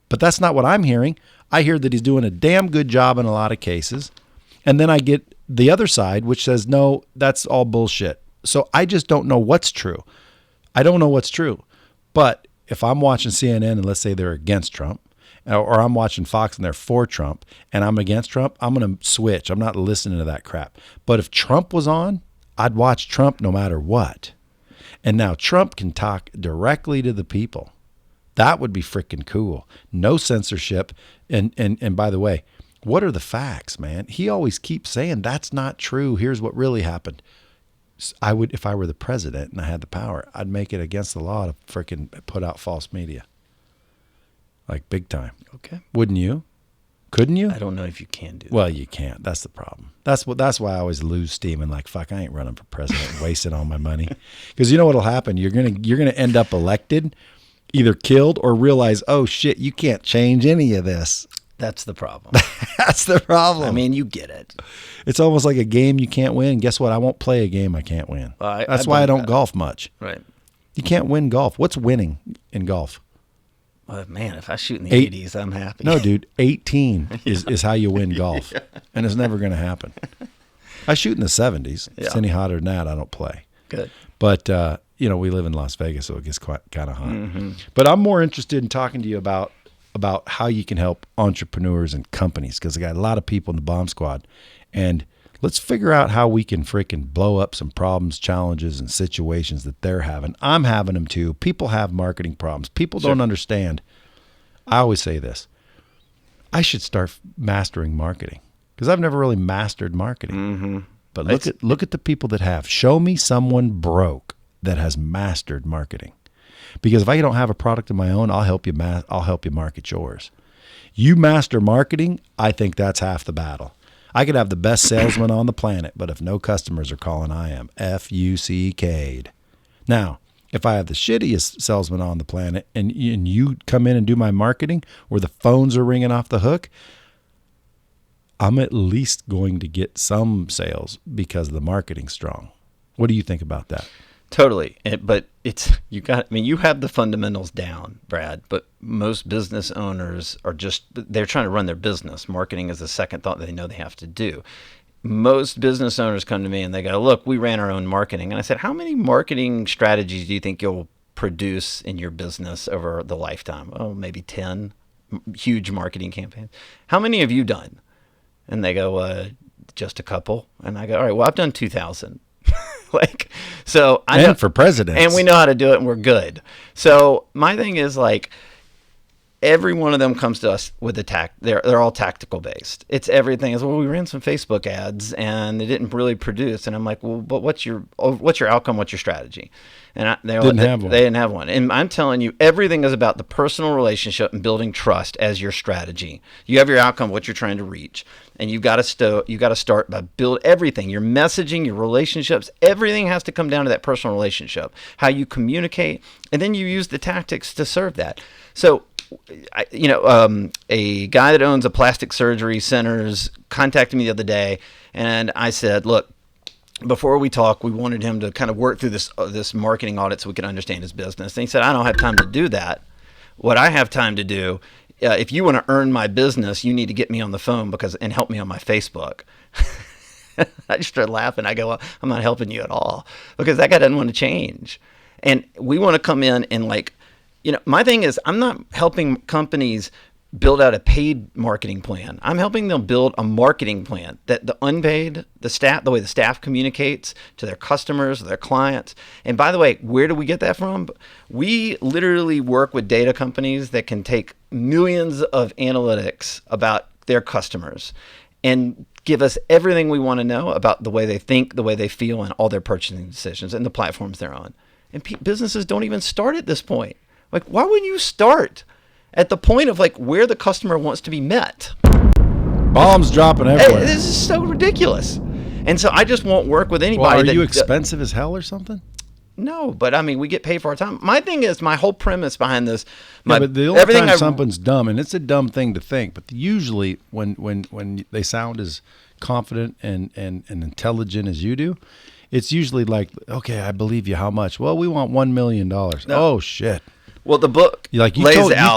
but that's not what I'm hearing. I hear that he's doing a damn good job in a lot of cases, and then I get the other side, which says, no, that's all bullshit. So I just don't know what's true. I don't know what's true. But if I'm watching CNN and let's say they're against Trump, or I'm watching Fox and they're for Trump and I'm against Trump, I'm going to switch. I'm not listening to that crap. But if Trump was on, I'd watch Trump no matter what. And now Trump can talk directly to the people. That would be freaking cool. No censorship. And by the way, what are the facts, man? He always keeps saying that's not true. Here's what really happened. I would, if I were the president and I had the power, I'd make it against the law to freaking put out false media. Like big time. Okay. Wouldn't you? Couldn't you? I don't know if you can do that. Well, you can't. That's the problem. That's why I always lose steam and like, fuck, I ain't running for president and wasting all my money. Because you know what'll happen? You're gonna end up elected, either killed or realize, oh shit, you can't change any of this. That's the problem. That's the problem. I mean, you get it. It's almost like a game you can't win. Guess what? I won't play a game I can't win. That's why I don't golf much. Right. You can't win golf. What's winning in golf? Man, if I shoot in the 80s, I'm happy. No, dude, 18 is how you win golf, and it's never going to happen. I shoot in the 70s. If it's any hotter than that, I don't play. Good. But, we live in Las Vegas, so it gets quite kind of hot. Mm-hmm. But I'm more interested in talking to you about how you can help entrepreneurs and companies, because I got a lot of people in the bomb squad, and let's figure out how we can freaking blow up some problems, challenges, and situations that they're having. I'm having them too. People have marketing problems. People don't understand. I always say this. I should start mastering marketing because I've never really mastered marketing. Mm-hmm. But look at the people that have. Show me someone broke that has mastered marketing. Because if I don't have a product of my own, I'll help you market yours. You master marketing, I think that's half the battle. I could have the best salesman on the planet, but if no customers are calling, I am F-U-C-K'd. Now, if I have the shittiest salesman on the planet and you come in and do my marketing where the phones are ringing off the hook, I'm at least going to get some sales because the marketing's strong. What do you think about that? Totally. But you have the fundamentals down, Brad, but most business owners they're trying to run their business. Marketing is the second thought they know they have to do. Most business owners come to me and they go, look, we ran our own marketing. And I said, how many marketing strategies do you think you'll produce in your business over the lifetime? Oh, maybe 10 huge marketing campaigns. How many have you done? And they go, just a couple. And I go, all right, well, I've done 2,000. For presidents. And we know how to do it and we're good. So my thing is every one of them comes to us with they're all tactical based. It's everything is, well, we ran some Facebook ads and they didn't really produce. And I'm like, well, but what's your outcome? What's your strategy? And they didn't have one. And I'm telling you, everything is about the personal relationship and building trust as your strategy. You have your outcome, what you're trying to reach. And you got to start by build everything, your messaging, your relationships, everything has to come down to that personal relationship, how you communicate, and then you use the tactics to serve that. So, a guy that owns a plastic surgery centers contacted me the other day, and I said, look, before we talk, we wanted him to kind of work through this marketing audit so we could understand his business. And he said, I don't have time to do that. What I have time to do, if you want to earn my business, you need to get me on the phone and help me on my Facebook. I just started laughing. I go, well, I'm not helping you at all, because that guy doesn't want to change. And we want to come in and my thing is, I'm not helping companies build out a paid marketing plan. I'm helping them build a marketing plan that the unpaid, the way the staff communicates to their customers, their clients. And by the way, where do we get that from? We literally work with data companies that can take millions of analytics about their customers and give us everything we want to know about the way they think, the way they feel, and all their purchasing decisions and the platforms they're on. And businesses don't even start at this point. Like, why wouldn't you start at the point of where the customer wants to be met? Bombs dropping everywhere. This is so ridiculous. And so I just won't work with anybody. Well, are you expensive as hell or something? No, but I mean, we get paid for our time. My thing is, my whole premise behind this. But the only time something's dumb, and it's a dumb thing to think, but usually when they sound as confident and intelligent as you do, it's usually like, okay, I believe you. How much? Well, we want $1 million. No. Oh shit. Well, the book you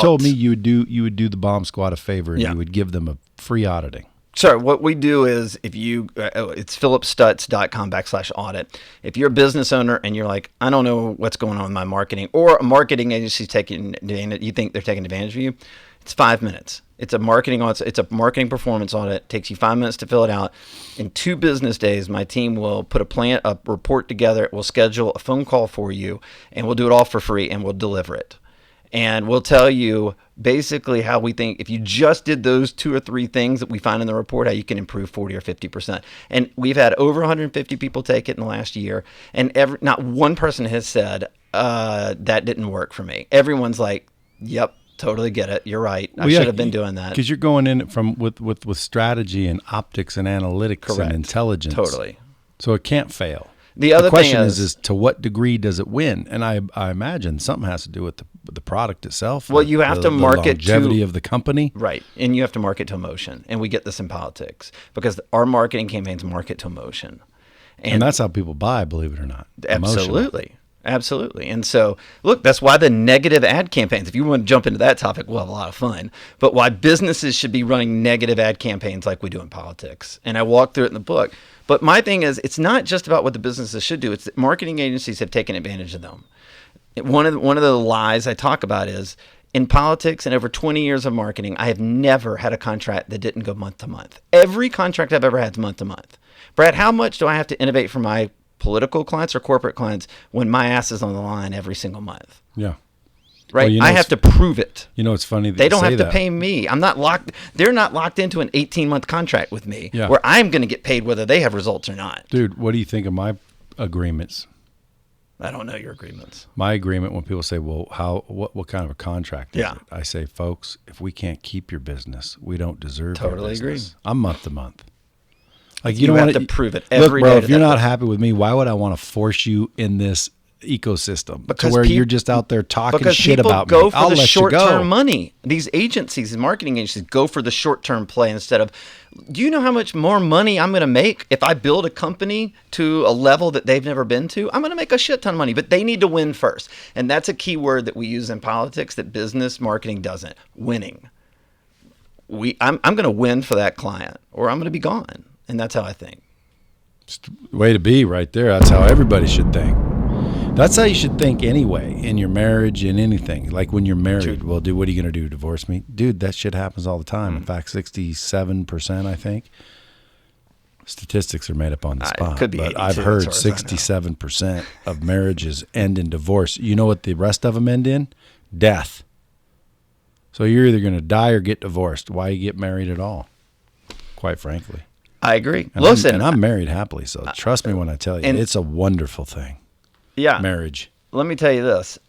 told me you would do the bomb squad a favor and Yeah. you would give them a free auditing. Sure. What we do is, it's phillipstutts.com/audit. If you're a business owner and you're like, I don't know what's going on with my marketing, or a marketing agency taking advantage, you think they're taking advantage of you, it's 5 minutes. It's a marketing audit. It's a marketing performance audit. It takes you 5 minutes to fill it out. In 2 business days, my team will put a report together. We'll schedule a phone call for you, and we'll do it all for free, and we'll deliver it. And we'll tell you basically how we think, if you just did those 2 or 3 things that we find in the report, how you can improve 40 or 50%. And we've had over 150 people take it in the last year. And not one person has said, that didn't work for me. Everyone's like, yep, totally get it. You're right. I should have been doing that. Because you're going in with strategy and optics and analytics Correct. and intelligence. Totally. So it can't fail. The other question thing is to what degree does it win? And I imagine something has to do with the product itself. Well, you have to market the longevity of the company. Right. And you have to market to emotion. And we get this in politics because our marketing campaigns market to emotion. And that's how people buy, believe it or not. Absolutely. Absolutely. And so, look, that's why the negative ad campaigns, if you want to jump into that topic, we'll have a lot of fun. But why businesses should be running negative ad campaigns like we do in politics. And I walk through it in the book. But my thing is, it's not just about what the businesses should do. It's that marketing agencies have taken advantage of them. One of the lies I talk about is, in politics and over 20 years of marketing, I have never had a contract that didn't go month to month. Every contract I've ever had is month to month. Brad, how much do I have to innovate for my political clients or corporate clients when my ass is on the line every single month? Yeah. Right? Well, I have to prove it. You know, it's funny that they don't have to that. pay me. I'm not locked. They're not locked into an 18-month contract with me Yeah. where I'm going to get paid whether they have results or not. Dude, what do you think of my agreements? I don't know your agreements. My agreement, when people say, well, what kind of a contract is Yeah. it? I say, folks, if we can't keep your business, we don't deserve Totally your business. agree. I'm month to month. Like You don't have wanna- to prove it Look, every bro, day if to you're that not person. happy with me, why would I want to force you in this ecosystem Because to where peop- you're just out there talking Because shit people about go me? for I'll the let you go. short-term money. These agencies, these marketing agencies, go for the short-term play instead of. Do you know how much more money I'm going to make if I build a company to a level that they've never been to? I'm going to make a shit ton of money, but they need to win first, and that's a key word that we use in politics that business marketing doesn't. Winning. I'm going to win for that client, or I'm going to be gone, and that's how I think. Way to be right there. That's how everybody should think. That's how you should think anyway, in your marriage, in anything. Like when you're married, well, dude, what are you going to do? Divorce me? Dude, that shit happens all the time. In fact, 67%, I think. Statistics are made up on the spot. It could be but 82, I've as heard far as I know. 67% of marriages end in divorce. You know what the rest of them end in? Death. So you're either going to die or get divorced. Why you get married at all? Quite frankly. I agree. And Listen, I'm married happily, so trust me when I tell you, and- it's a wonderful thing. yeah. Marriage. Let me tell you this.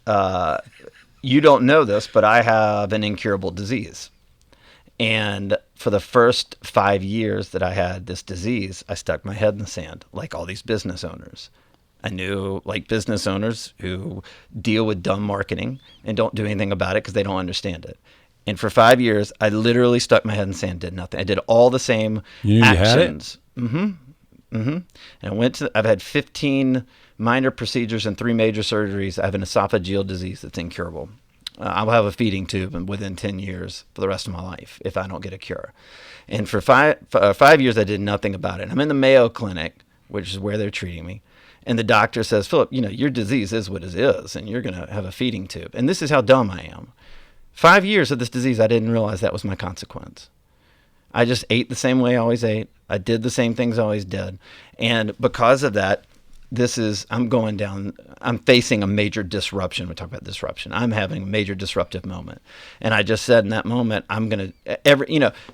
You don't know this, but I have an incurable disease. And for the first 5 years that I had this disease, I stuck my head in the sand, like all these business owners. I knew like business owners who deal with dumb marketing and don't do anything about it because they don't understand it. And for 5 years, I literally stuck my head in the sand, did nothing. I did all the same You knew you had it? actions. Mm-hmm. And I've had 15 minor procedures and 3 major surgeries. I have an esophageal disease that's incurable. I will have a feeding tube within 10 years for the rest of my life if I don't get a cure. And for 5 years, I did nothing about it. I'm in the Mayo Clinic, which is where they're treating me. And the doctor says, Phillip, your disease is what it is, and you're going to have a feeding tube. And this is how dumb I am. 5 years of this disease, I didn't realize that was my consequence. I just ate the same way I always ate. I did the same things I always did. And because of that, I'm facing a major disruption. We talk about disruption. I'm having a major disruptive moment. And I just said in that moment,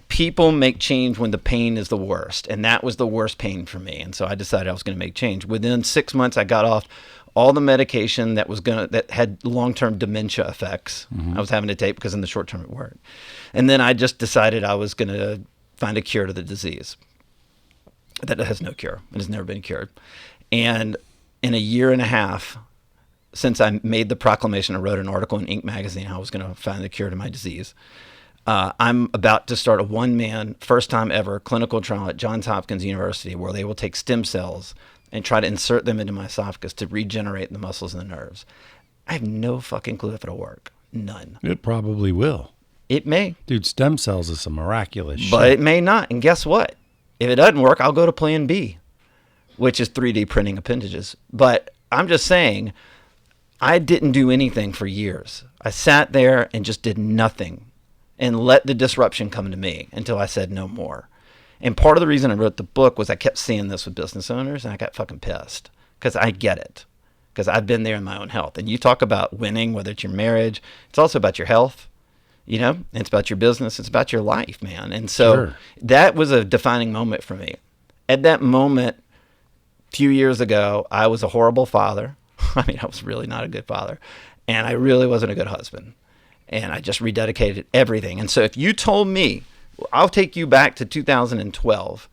people make change when the pain is the worst. And that was the worst pain for me. And so I decided I was going to make change. Within 6 months, I got off all the medication that had long-term dementia effects. I was having to take because in the short term it worked. And then I just decided I was going to find a cure to the disease. That has no cure. It has never been cured. And in a year and a half, since I made the proclamation, I wrote an article in Inc. magazine how I was going to find the cure to my disease. I'm about to start a one-man, first time ever, clinical trial at Johns Hopkins University where they will take stem cells and try to insert them into my esophagus to regenerate the muscles and the nerves. I have no fucking clue if it'll work. None. It probably will. It may. Dude, stem cells is some miraculous shit. But it may not. And guess what? If it doesn't work, I'll go to plan B, which is 3D printing appendages. But I'm just saying, I didn't do anything for years. I sat there and just did nothing and let the disruption come to me until I said no more. And part of the reason I wrote the book was I kept seeing this with business owners, and I got fucking pissed because I get it, because I've been there in my own health. And you talk about winning, whether it's your marriage, it's also about your health. It's about your business. It's about your life, man. And so that was a defining moment for me. At that moment, a few years ago, I was a horrible father. I was really not a good father. And I really wasn't a good husband. And I just rededicated everything. And so if you told me, I'll take you back to 2012,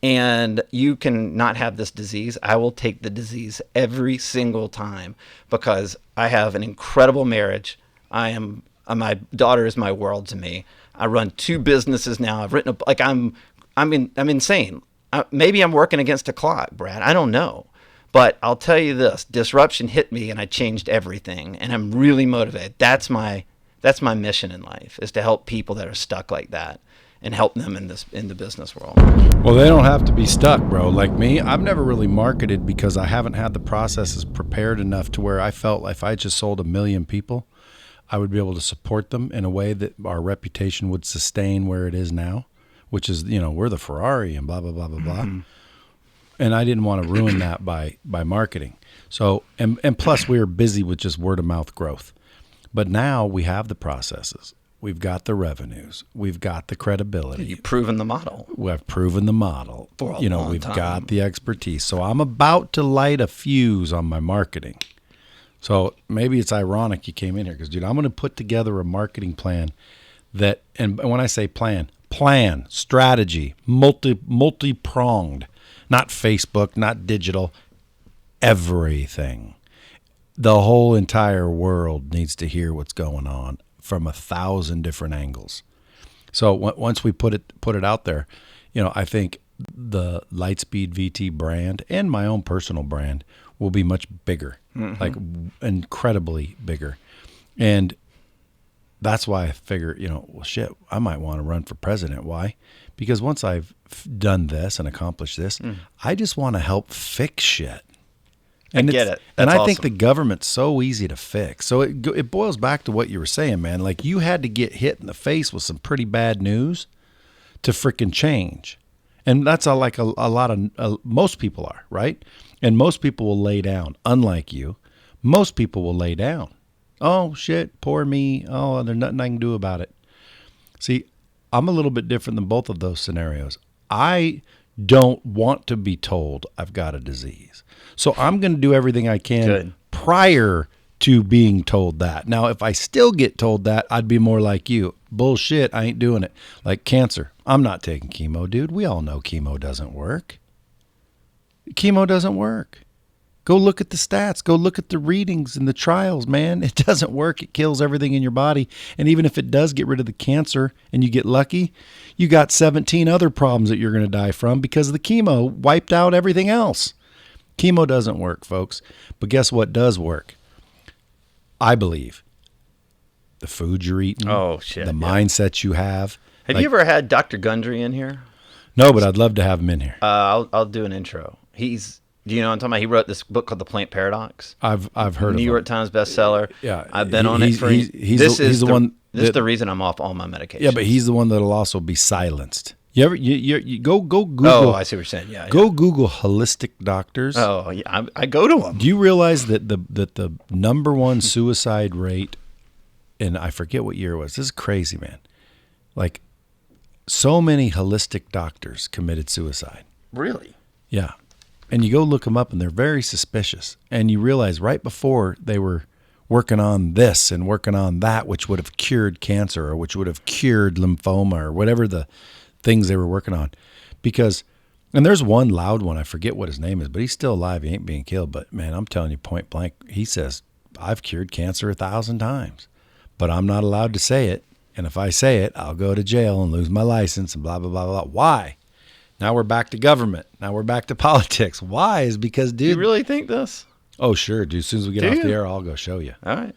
and you can not have this disease, I will take the disease every single time because I have an incredible marriage. My daughter is my world to me. I run 2 businesses now. I've written I'm insane. Maybe I'm working against a clock, Brad. I don't know. But I'll tell you this, disruption hit me and I changed everything. And I'm really motivated. That's my mission in life, is to help people that are stuck like that and help them in the business world. Well, they don't have to be stuck, bro. Like me, I've never really marketed because I haven't had the processes prepared enough to where I felt like if I just sold 1 million people, I would be able to support them in a way that our reputation would sustain where it is now, which is, we're the Ferrari and blah, blah, blah, blah, blah. And I didn't want to ruin that by marketing. So, and plus we were busy with just word of mouth growth. But now we have the processes. We've got the revenues. We've got the credibility. You've proven the model. We've proven the model. For a long we've time. got the expertise. So I'm about to light a fuse on my marketing. So maybe it's ironic you came in here because, dude, I'm going to put together a marketing plan that, and when I say plan, strategy, multi-pronged, not Facebook, not digital, everything. The whole entire world needs to hear what's going on from 1,000 different angles. So once we put it out there, I think the Lightspeed VT brand and my own personal brand will be much bigger, like incredibly bigger. And that's why I figure, shit, I might want to run for president. Why? Because once I've done this and accomplished this, I just want to help fix shit. And I get it. And That's I think awesome. the government's so easy to fix. So it boils back to what you were saying, man. Like you had to get hit in the face with some pretty bad news to freaking change. And that's like a lot of, most people are, right? And most people will lay down. Unlike you, most people will lay down. Oh, shit, poor me. Oh, there's nothing I can do about it. See, I'm a little bit different than both of those scenarios. I don't want to be told I've got a disease. So I'm going to do everything I can prior to being told that. Now, if I still get told that, I'd be more like you. Bullshit, I ain't doing it. Like cancer. I'm not taking chemo, dude. We all know chemo doesn't work. Chemo doesn't work. Go look at the stats. Go look at the readings and the trials, man. It doesn't work. It kills everything in your body. And even if it does get rid of the cancer and you get lucky, you got 17 other problems that you're going to die from because the chemo wiped out everything else. Chemo doesn't work, folks. But guess what does work? I believe the food you're eating, Oh, shit, the yeah. mindset you have. Have you ever had Dr. Gundry in here? No, but I'd love to have him in here. I'll do an intro. Do you know what I'm talking about? He wrote this book called The Plant Paradox. I've heard of New him. York Times bestseller. Yeah, I've been on it for. He's the one. This is the reason I'm off all my medication. Yeah, but he's the one that'll also be silenced. You go Google. Oh, I see what you're saying. Yeah. Go Google holistic doctors. Oh, yeah. I go to them. Do you realize that the number one suicide rate, and I forget what year it was. This is crazy, man. Like, so many holistic doctors committed suicide. Really? Yeah. And you go look them up, and they're very suspicious. And you realize right before they were working on this and working on that, which would have cured cancer or which would have cured lymphoma or whatever the things they were working on. Because, and there's one loud one, I forget what his name is, but he's still alive. He ain't being killed. But, man, I'm telling you point blank, he says, I've cured cancer 1,000 times, but I'm not allowed to say it. And if I say it, I'll go to jail and lose my license and blah, blah, blah, blah. Why? Now we're back to government. Now we're back to politics. Why? Is because, dude. Do you really think this? Oh, sure, dude. As soon as we get off the air, I'll go show you. All right.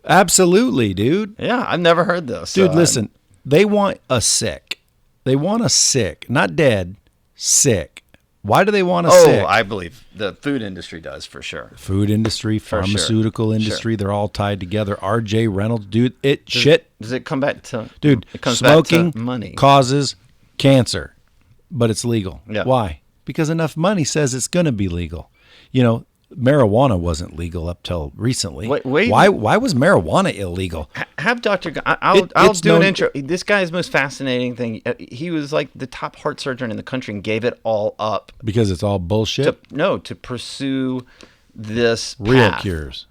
Absolutely, dude. Yeah, I've never heard this. Dude, listen. They want us sick. They want us sick. Not dead, sick. Why do they want us sick? I believe the food industry does for sure. Food industry, pharmaceutical industry, they're all tied together. R.J. Reynolds, dude, Does it come back to... Dude, it comes smoking back to money. causes cancer, but it's legal. Yeah. Why? Because enough money says it's going to be legal. You know, marijuana wasn't legal up till recently. Wait. Why was marijuana illegal? Have Dr. I'll It's do an known- intro. This guy's most fascinating thing. He was like the top heart surgeon in the country and gave it all up Because it's all bullshit. to pursue this Real path, cures,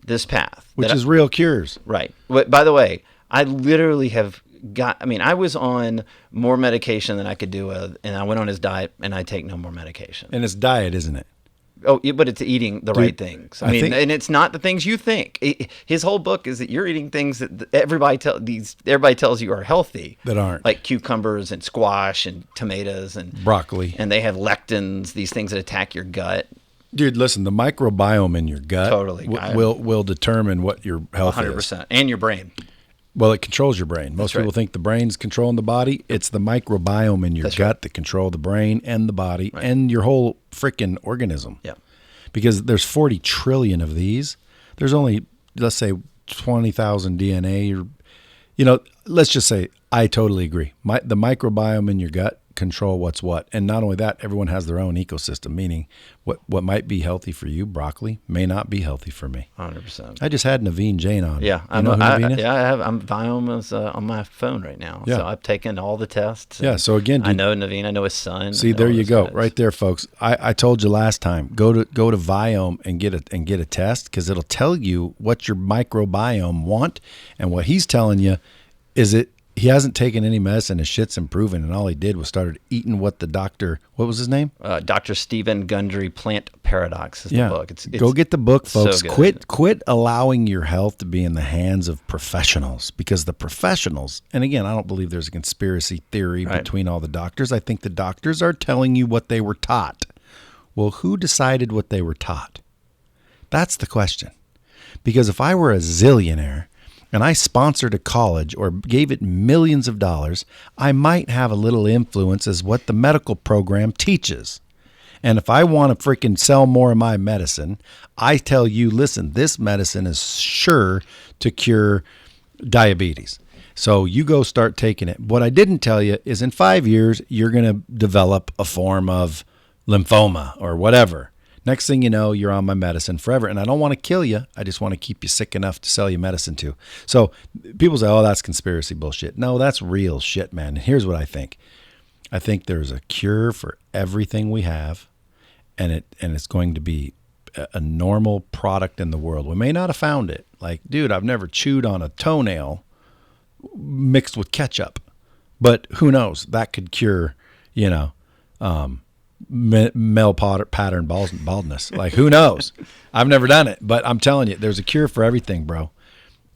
This path, which that is real cures. right. By the way, I literally have got. I mean, I was on more medication than I could do with, and I went on his diet, and I take no more medication. And it's diet, isn't it? Oh, yeah, but it's eating the right things. I mean, think- and it's not the things you think. His whole book is that you're eating things that everybody tells you are healthy That aren't. like cucumbers and squash and tomatoes and Broccoli. and they have lectins, these things that attack your gut. Dude, listen, the microbiome in your gut Totally. will determine what your health 100%, is. and your brain. Well, it controls your brain. Most right. people think the brain's controlling the body. It's the microbiome in your gut that control the brain and the body and your whole freaking organism. Yeah. Because there's 40 trillion of these. There's only, let's say, 20,000 DNA. Or, you know, let's just say I totally agree. The microbiome in your gut control what's what. And not only that, everyone has their own ecosystem, meaning what might be healthy for you, broccoli, may not be healthy for me. 100%. I just had Naveen Jain on. Yeah, You know who Naveen is? yeah, I have. I'm Viome is on my phone right now. Yeah. So I've taken all the tests. Yeah, so again, I dude, know Naveen. I know his son. see, I know there all you those go, guys. right there, folks. I told you last time, go to Viome and get a test because it'll tell you what your microbiome want, and what he's telling you is he hasn't taken any medicine. His shit's improving, and all he did was started eating what the doctor. What was his name? Dr. Stephen Gundry, Plant Paradox is the book. It's Go get the book, so folks. good. Quit allowing your health to be in the hands of professionals, because the professionals, and again, I don't believe there's a conspiracy theory between all the doctors. I think the doctors are telling you what they were taught. Well, who decided what they were taught? That's the question. Because if I were a zillionaire and I sponsored a college or gave it millions of dollars, I might have a little influence as what the medical program teaches. And if I want to freaking sell more of my medicine, I tell you, listen, this medicine is sure to cure diabetes. So you go start taking it. What I didn't tell you is in 5 years, you're going to develop a form of lymphoma or whatever. Next thing you know, you're on my medicine forever. And I don't want to kill you. I just want to keep you sick enough to sell you medicine to. So people say, oh, that's conspiracy bullshit. No, that's real shit, man. And here's what I think. I think there's a cure for everything we have, and it's going to be a normal product in the world. We may not have found it. Like, dude, I've never chewed on a toenail mixed with ketchup. But who knows? That could cure, male pattern baldness. Like, who knows? I've never done it, but I'm telling you, there's a cure for everything, bro.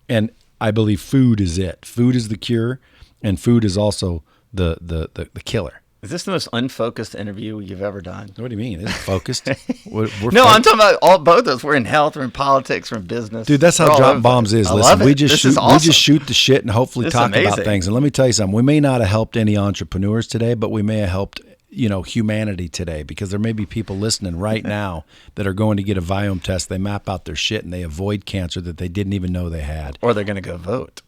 And I believe food is it. Food is the cure, and food is also the killer. Is this the most unfocused interview you've ever done? What do you mean? Is it focused? No, I'm talking about both of us. We're in health, we're in politics, we're in business. Dude, that's how dropping bombs is. I Listen, love it. we just shoot the shit and hopefully This is talk about amazing. things. And let me tell you something. We may not have helped any entrepreneurs today, but we may have helped, humanity today, because there may be people listening right now that are going to get a Viome test. They map out their shit and they avoid cancer that they didn't even know they had. Or they're going to go vote.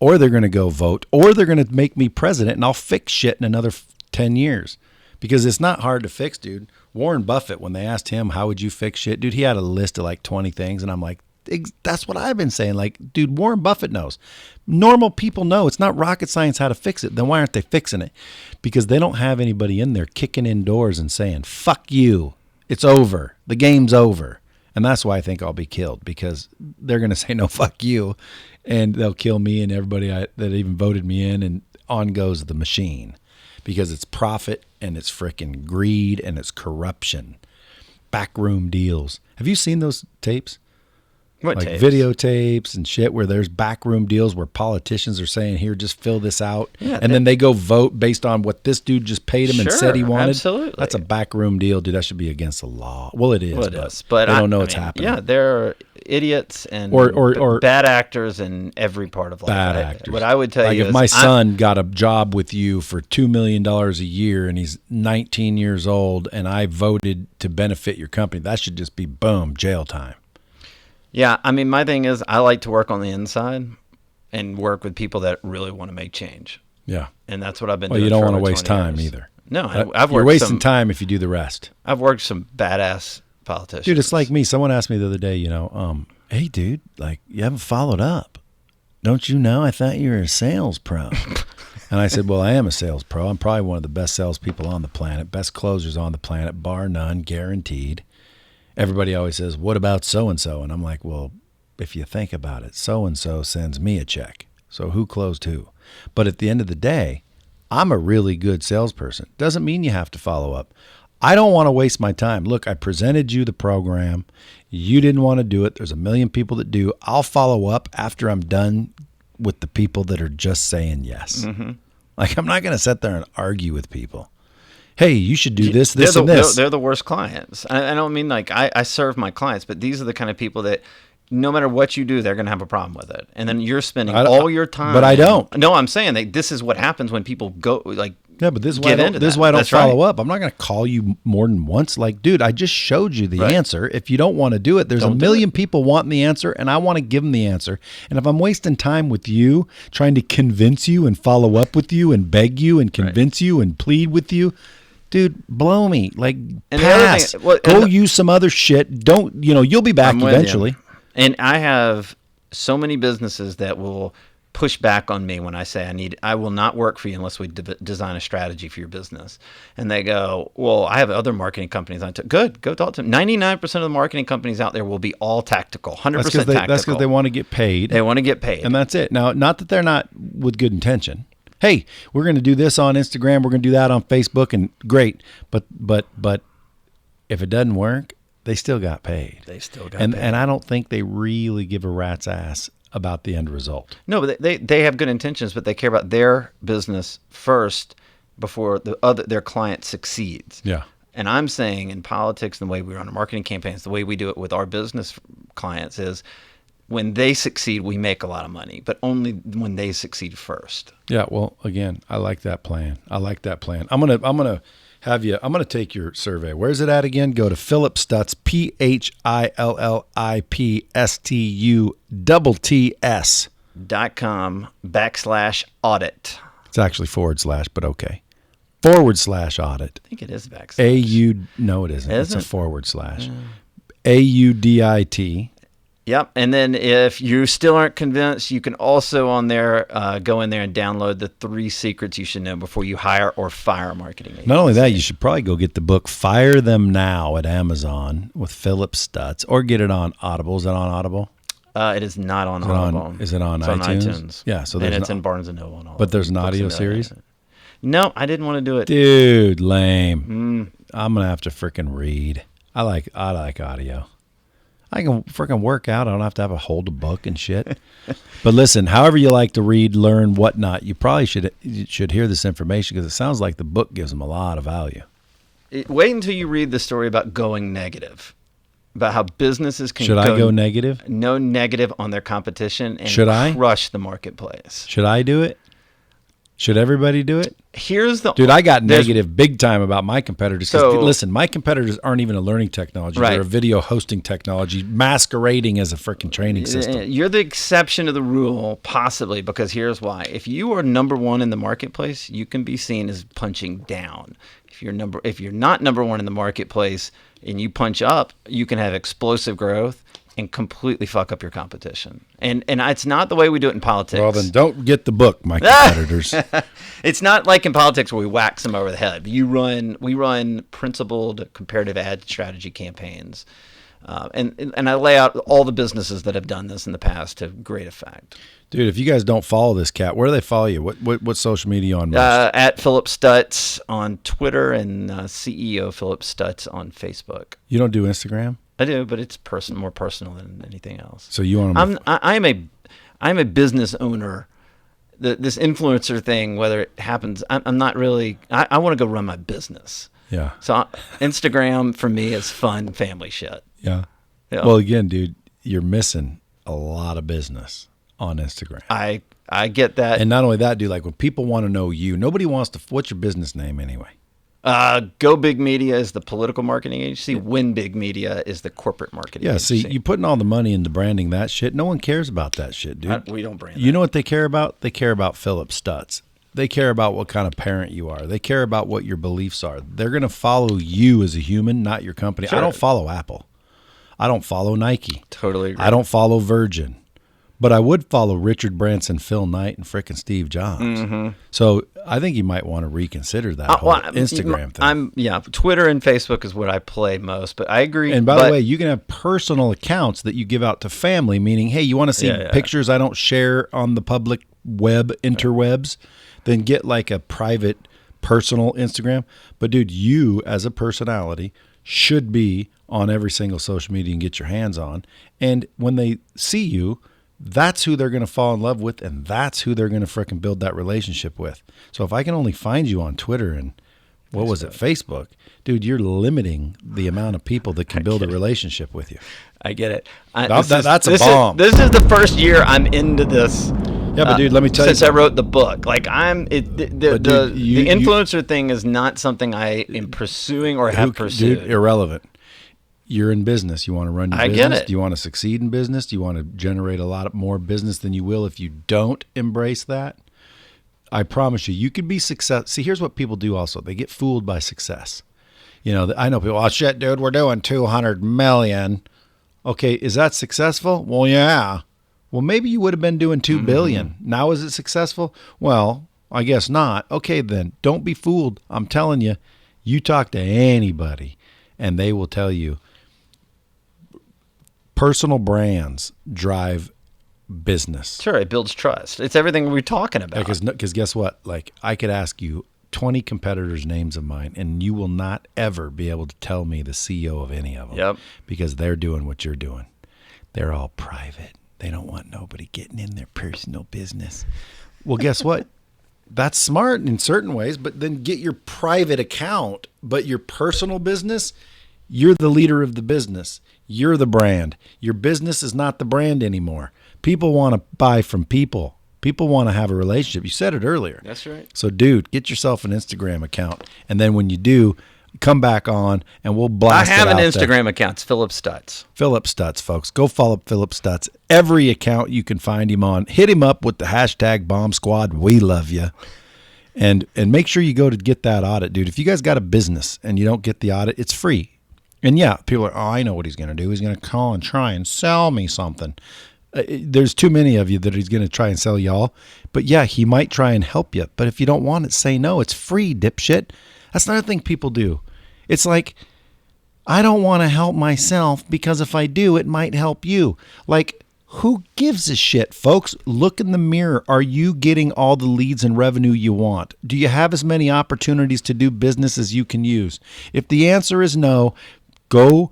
Or they're going to go vote. Or they're going to make me president and I'll fix shit in another 10 years. Because it's not hard to fix, dude. Warren Buffett, when they asked him, how would you fix shit? Dude, he had a list of like 20 things. And I'm like, that's what I've been saying. Like, dude, Warren Buffett knows. Normal people know. It's not rocket science how to fix it. Then why aren't they fixing it? Because they don't have anybody in there kicking in doors and saying, fuck you. It's over. The game's over. And that's why I think I'll be killed, because they're going to say, no, fuck you. And they'll kill me and everybody that even voted me in. And on goes the machine. Because it's profit and it's freaking greed and it's corruption. Backroom deals. Have you seen those tapes? What like tapes? Videotapes and shit where there's backroom deals where politicians are saying, here, just fill this out. Yeah, and then they go vote based on what this dude just paid him and said he wanted. Absolutely. That's a backroom deal, dude. That should be against the law. Well, it is. Well, it is, but they don't know I what's mean, happening. Yeah, there are idiots and or bad actors in every part of life. Bad actors. What I would tell like you if is my son got a job with you for $2 million a year and he's 19 years old and I voted to benefit your company, that should just be boom, jail time. Yeah, I mean, my thing is I like to work on the inside and work with people that really want to make change. Yeah. And that's what I've been Well, doing. you don't for want to over waste 20 time years. either. No, I've You're worked wasting time if you do the rest. I've worked some badass politicians. Dude, it's like me. Someone asked me the other day, hey, dude, like, you haven't followed up. Don't you know? I thought you were a sales pro. And I said, well, I am a sales pro. I'm probably one of the best salespeople on the planet, best closers on the planet, bar none, guaranteed. Everybody always says, what about so-and-so? And I'm like, well, if you think about it, so-and-so sends me a check. So who closed who? But at the end of the day, I'm a really good salesperson. Doesn't mean you have to follow up. I don't want to waste my time. Look, I presented you the program. You didn't want to do it. There's a million people that do. I'll follow up after I'm done with the people that are just saying yes. Mm-hmm. Like, I'm not going to sit there and argue with people. Hey, you should do this, this, and this. They're the worst clients. I don't mean like I serve my clients, but these are the kind of people that no matter what you do, they're going to have a problem with it. And then you're spending all your time. But I don't. No, I'm saying that this is what happens when people go like. Yeah, but this is why I don't follow up. I'm not going to call you more than once. Like, dude, I just showed you the answer. If you don't want to do it, there's a million people wanting the answer, and I want to give them the answer. And if I'm wasting time with you, trying to convince you and follow up with you and beg you and convince you and plead with you, dude, blow me. Like, pass. Go use some other shit. Don't, you'll be back eventually. And I have so many businesses that will push back on me when I say I will not work for you unless we design a strategy for your business. And they go, well, I have other marketing companies. Good, go talk to them. 99% of the marketing companies out there will be all tactical, 100% tactical. That's because they want to get paid. They want to get paid. And that's it. Now, not that they're not with good intention. Hey, we're going to do this on Instagram. We're going to do that on Facebook, and great. But if it doesn't work, they still got paid. And I don't think they really give a rat's ass about the end result. No, but they have good intentions, but they care about their business first before their client succeeds. Yeah. And I'm saying in politics, and the way we run our marketing campaigns, the way we do it with our business clients is when they succeed, we make a lot of money, but only when they succeed first. Yeah. Well, again, I like that plan. I'm going to take your survey. Where's it at again? Go to Phillip Stutts, PhillipStutts.com/audit. It's actually / but okay. / audit. I think it is backslash. No, it isn't. Isn't it's a / AUDIT. Yep. And then if you still aren't convinced, you can also on there go in there and download the 3 secrets you should know before you hire or fire a marketing agency. Not only that, you should probably go get the book Fire Them Now at Amazon with Phillip Stutts, or get it on Audible. Is it on Audible? It is not on Audible. Is it on it's iTunes? On iTunes. Yeah. So and it's in Barnes & Noble and all. But there's an audio series? No, I didn't want to do it. Dude, lame. I'm gonna have to freaking read. I like audio. I can freaking work out. I don't have to hold a book and shit. But listen, however you like to read, learn, whatnot, you probably should hear this information because it sounds like the book gives them a lot of value. Wait until you read the story about going negative, about how businesses can I go negative? No negative on their competition and crush the marketplace. Should I do it? Should everybody do it? Dude, I got negative big time about my competitors. So, listen, my competitors aren't even a learning technology. Right. They're a video hosting technology masquerading as a freaking training system. You're the exception to the rule, possibly, because here's why. If you are number one in the marketplace, you can be seen as punching down. If you're not number one in the marketplace and you punch up, you can have explosive growth and completely fuck up your competition. And it's not the way we do it in politics. Well, then don't get the book, my competitors. It's not like in politics where we whack them over the head. We run principled comparative ad strategy campaigns. And I lay out all the businesses that have done this in the past to great effect. Dude, if you guys don't follow this cat, where do they follow you? What social media you on most? At Phillip Stutts on Twitter and CEO Phillip Stutts on Facebook. You don't do Instagram? I do, but it's more personal than anything else. So you want to? I'm a business owner. This influencer thing, whether it happens, I'm not really. I want to go run my business. Yeah. So Instagram for me is fun family shit. Yeah. Well, again, dude, you're missing a lot of business on Instagram. I get that. And not only that, dude, like when people want to know you, nobody wants to. What's your business name anyway? Go Big Media is the political marketing agency. Win Big Media is the corporate marketing agency. See, you're putting all the money into branding that shit. No one cares about that shit, dude. We don't brand You know what they care about? They care about Phillip Stutts. They care about what kind of parent you are. They care about what your beliefs are. They're going to follow you as a human, not your company. Sure. I don't follow Apple. I don't follow Nike. Totally agree. I don't follow Virgin. But I would follow Richard Branson, Phil Knight, and frickin' Steve Jobs. Mm-hmm. So I think you might want to reconsider that whole Instagram thing. Twitter and Facebook is what I play most, but I agree. And by the way, you can have personal accounts that you give out to family, meaning, hey, you want to see pictures I don't share on the public web, interwebs, then get like a private, personal Instagram. But dude, you as a personality should be on every single social media and get your hands on. And when they see you, that's who they're going to fall in love with, and that's who they're going to frickin' build that relationship with. So if I can only find you on Twitter and Facebook, dude, you're limiting the amount of people that can build a relationship with you. I get it. That's a bomb. This is the first year I'm into this. Yeah, but dude, let me tell you since I wrote the book, like the influencer thing is not something I am pursuing or have pursued. Dude, irrelevant. You're in business. You want to run your business. I get it. Do you want to succeed in business? Do you want to generate a lot more business than you will if you don't embrace that? I promise you could be success. See, here's what people do also. They get fooled by success. You know, I know people, oh, shit, dude, we're doing 200 million. Okay, is that successful? Well, yeah. Well, maybe you would have been doing 2 billion. Now is it successful? Well, I guess not. Okay, then don't be fooled. I'm telling you, you talk to anybody and they will tell you, personal brands drive business. Sure, it builds trust. It's everything we're talking about. Because guess what? Like, I could ask you 20 competitors' names of mine, and you will not ever be able to tell me the CEO of any of them. Yep. Because they're doing what you're doing. They're all private. They don't want nobody getting in their personal business. Well, guess what? That's smart in certain ways, but then get your private account, but your personal business, you're the leader of the business. You're the brand. Your business is not the brand anymore. People want to buy from people. People want to have a relationship. You said it earlier. That's right. So, dude, get yourself an Instagram account. And then when you do, come back on and we'll blast it out. I have an Instagram account. It's Phillip Stutts. Phillip Stutts, folks. Go follow Phillip Stutts. Every account you can find him on. Hit him up with the hashtag Bomb Squad. We love you. And make sure you go to get that audit, dude. If you guys got a business and you don't get the audit, it's free. And yeah, people are, oh, I know what he's going to do. He's going to call and try and sell me something. There's too many of you that he's going to try and sell y'all. But yeah, he might try and help you. But if you don't want it, say no. It's free, dipshit. That's another thing people do. It's like, I don't want to help myself because if I do, it might help you. Like, Who gives a shit, folks? Look in the mirror. Are you getting all the leads and revenue you want? Do you have as many opportunities to do business as you can use? If the answer is no, go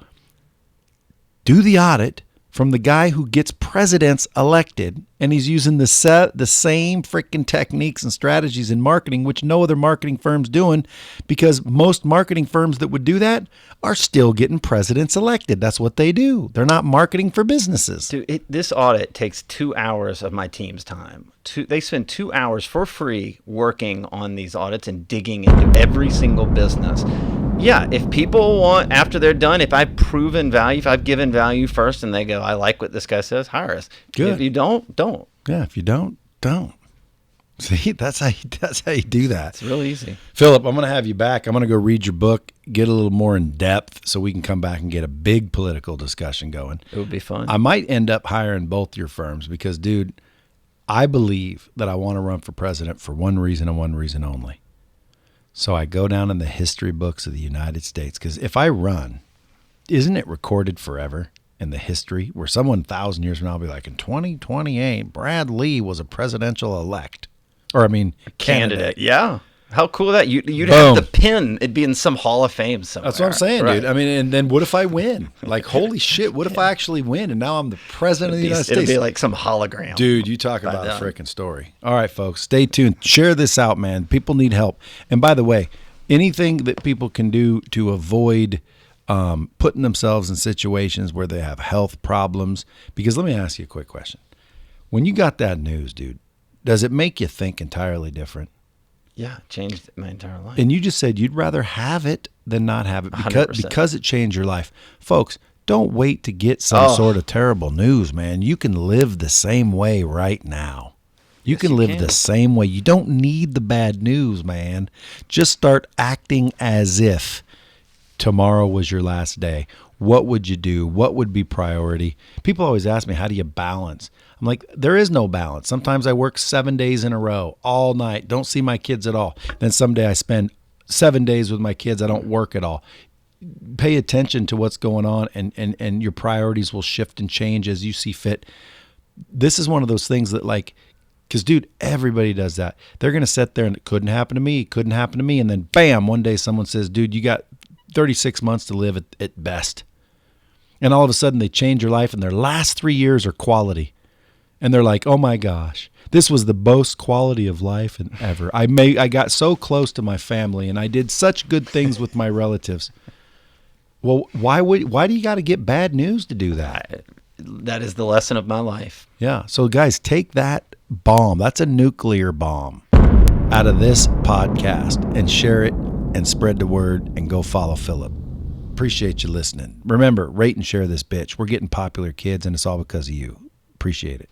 do the audit from the guy who gets presidents elected, and he's using the same freaking techniques and strategies in marketing, which no other marketing firm's doing, because most marketing firms that would do that are still getting presidents elected. That's what they do. They're not marketing for businesses. Dude, this audit takes 2 hours of my team's time. They spend 2 hours for free working on these audits and digging into every single business. Yeah, if people want, after they're done, if I've proven value, if I've given value first and they go, I like what this guy says, hire us. Good. If you don't, don't. Yeah, if you don't. See, that's how you do that. It's real easy. Phillip, I'm going to have you back. I'm going to go read your book, get a little more in depth so we can come back and get a big political discussion going. It would be fun. I might end up hiring both your firms because, dude, I believe that I want to run for president for one reason and one reason only. So I go down in the history books of the United States, because if I run, isn't it recorded forever in the history where someone 1,000 years from now will be like, in 2028, Brad Lee was a presidential elect. Or, I mean, candidate. Yeah. How cool that you'd Boom. have the pin. It'd be in some Hall of Fame somewhere. That's what I'm saying, Right. dude. I mean, and then what if I win? Like, holy shit, what if I actually win? And now I'm the president of the United States. It'd be like some hologram. Dude, you talk about a freaking story. All right, folks, stay tuned. Share this out, man. People need help. And by the way, anything that people can do to avoid putting themselves in situations where they have health problems. Because let me ask you a quick question. When you got that news, dude, does it make you think entirely different? Yeah, it changed my entire life. And you just said you'd rather have it than not have it 100%. because it changed your life. Folks, don't wait to get some sort of terrible news, man. You can live the same way right now. You can live the same way. You don't need the bad news, man. Just start acting as if tomorrow was your last day. What would you do? What would be priority? People always ask me, how do you balance? I'm like, there is no balance. Sometimes I work 7 days in a row, all night, don't see my kids at all. Then someday I spend 7 days with my kids. I don't work at all. Pay attention to what's going on, and your priorities will shift and change as you see fit. This is one of those things that, like, because, dude, everybody does that. They're going to sit there and it couldn't happen to me. And then, bam, one day someone says, dude, you got 36 months to live at best. And all of a sudden they change your life, and their last 3 years are quality. And they're like, oh my gosh, this was the most quality of life ever. I got so close to my family, and I did such good things with my relatives. Well, why do you got to get bad news to do that? That is the lesson of my life. Yeah. So guys, take that bomb. That's a nuclear bomb out of this podcast and share it and spread the word and go follow Phillip. Appreciate you listening. Remember, rate and share this bitch. We're getting popular, kids, and it's all because of you. Appreciate it.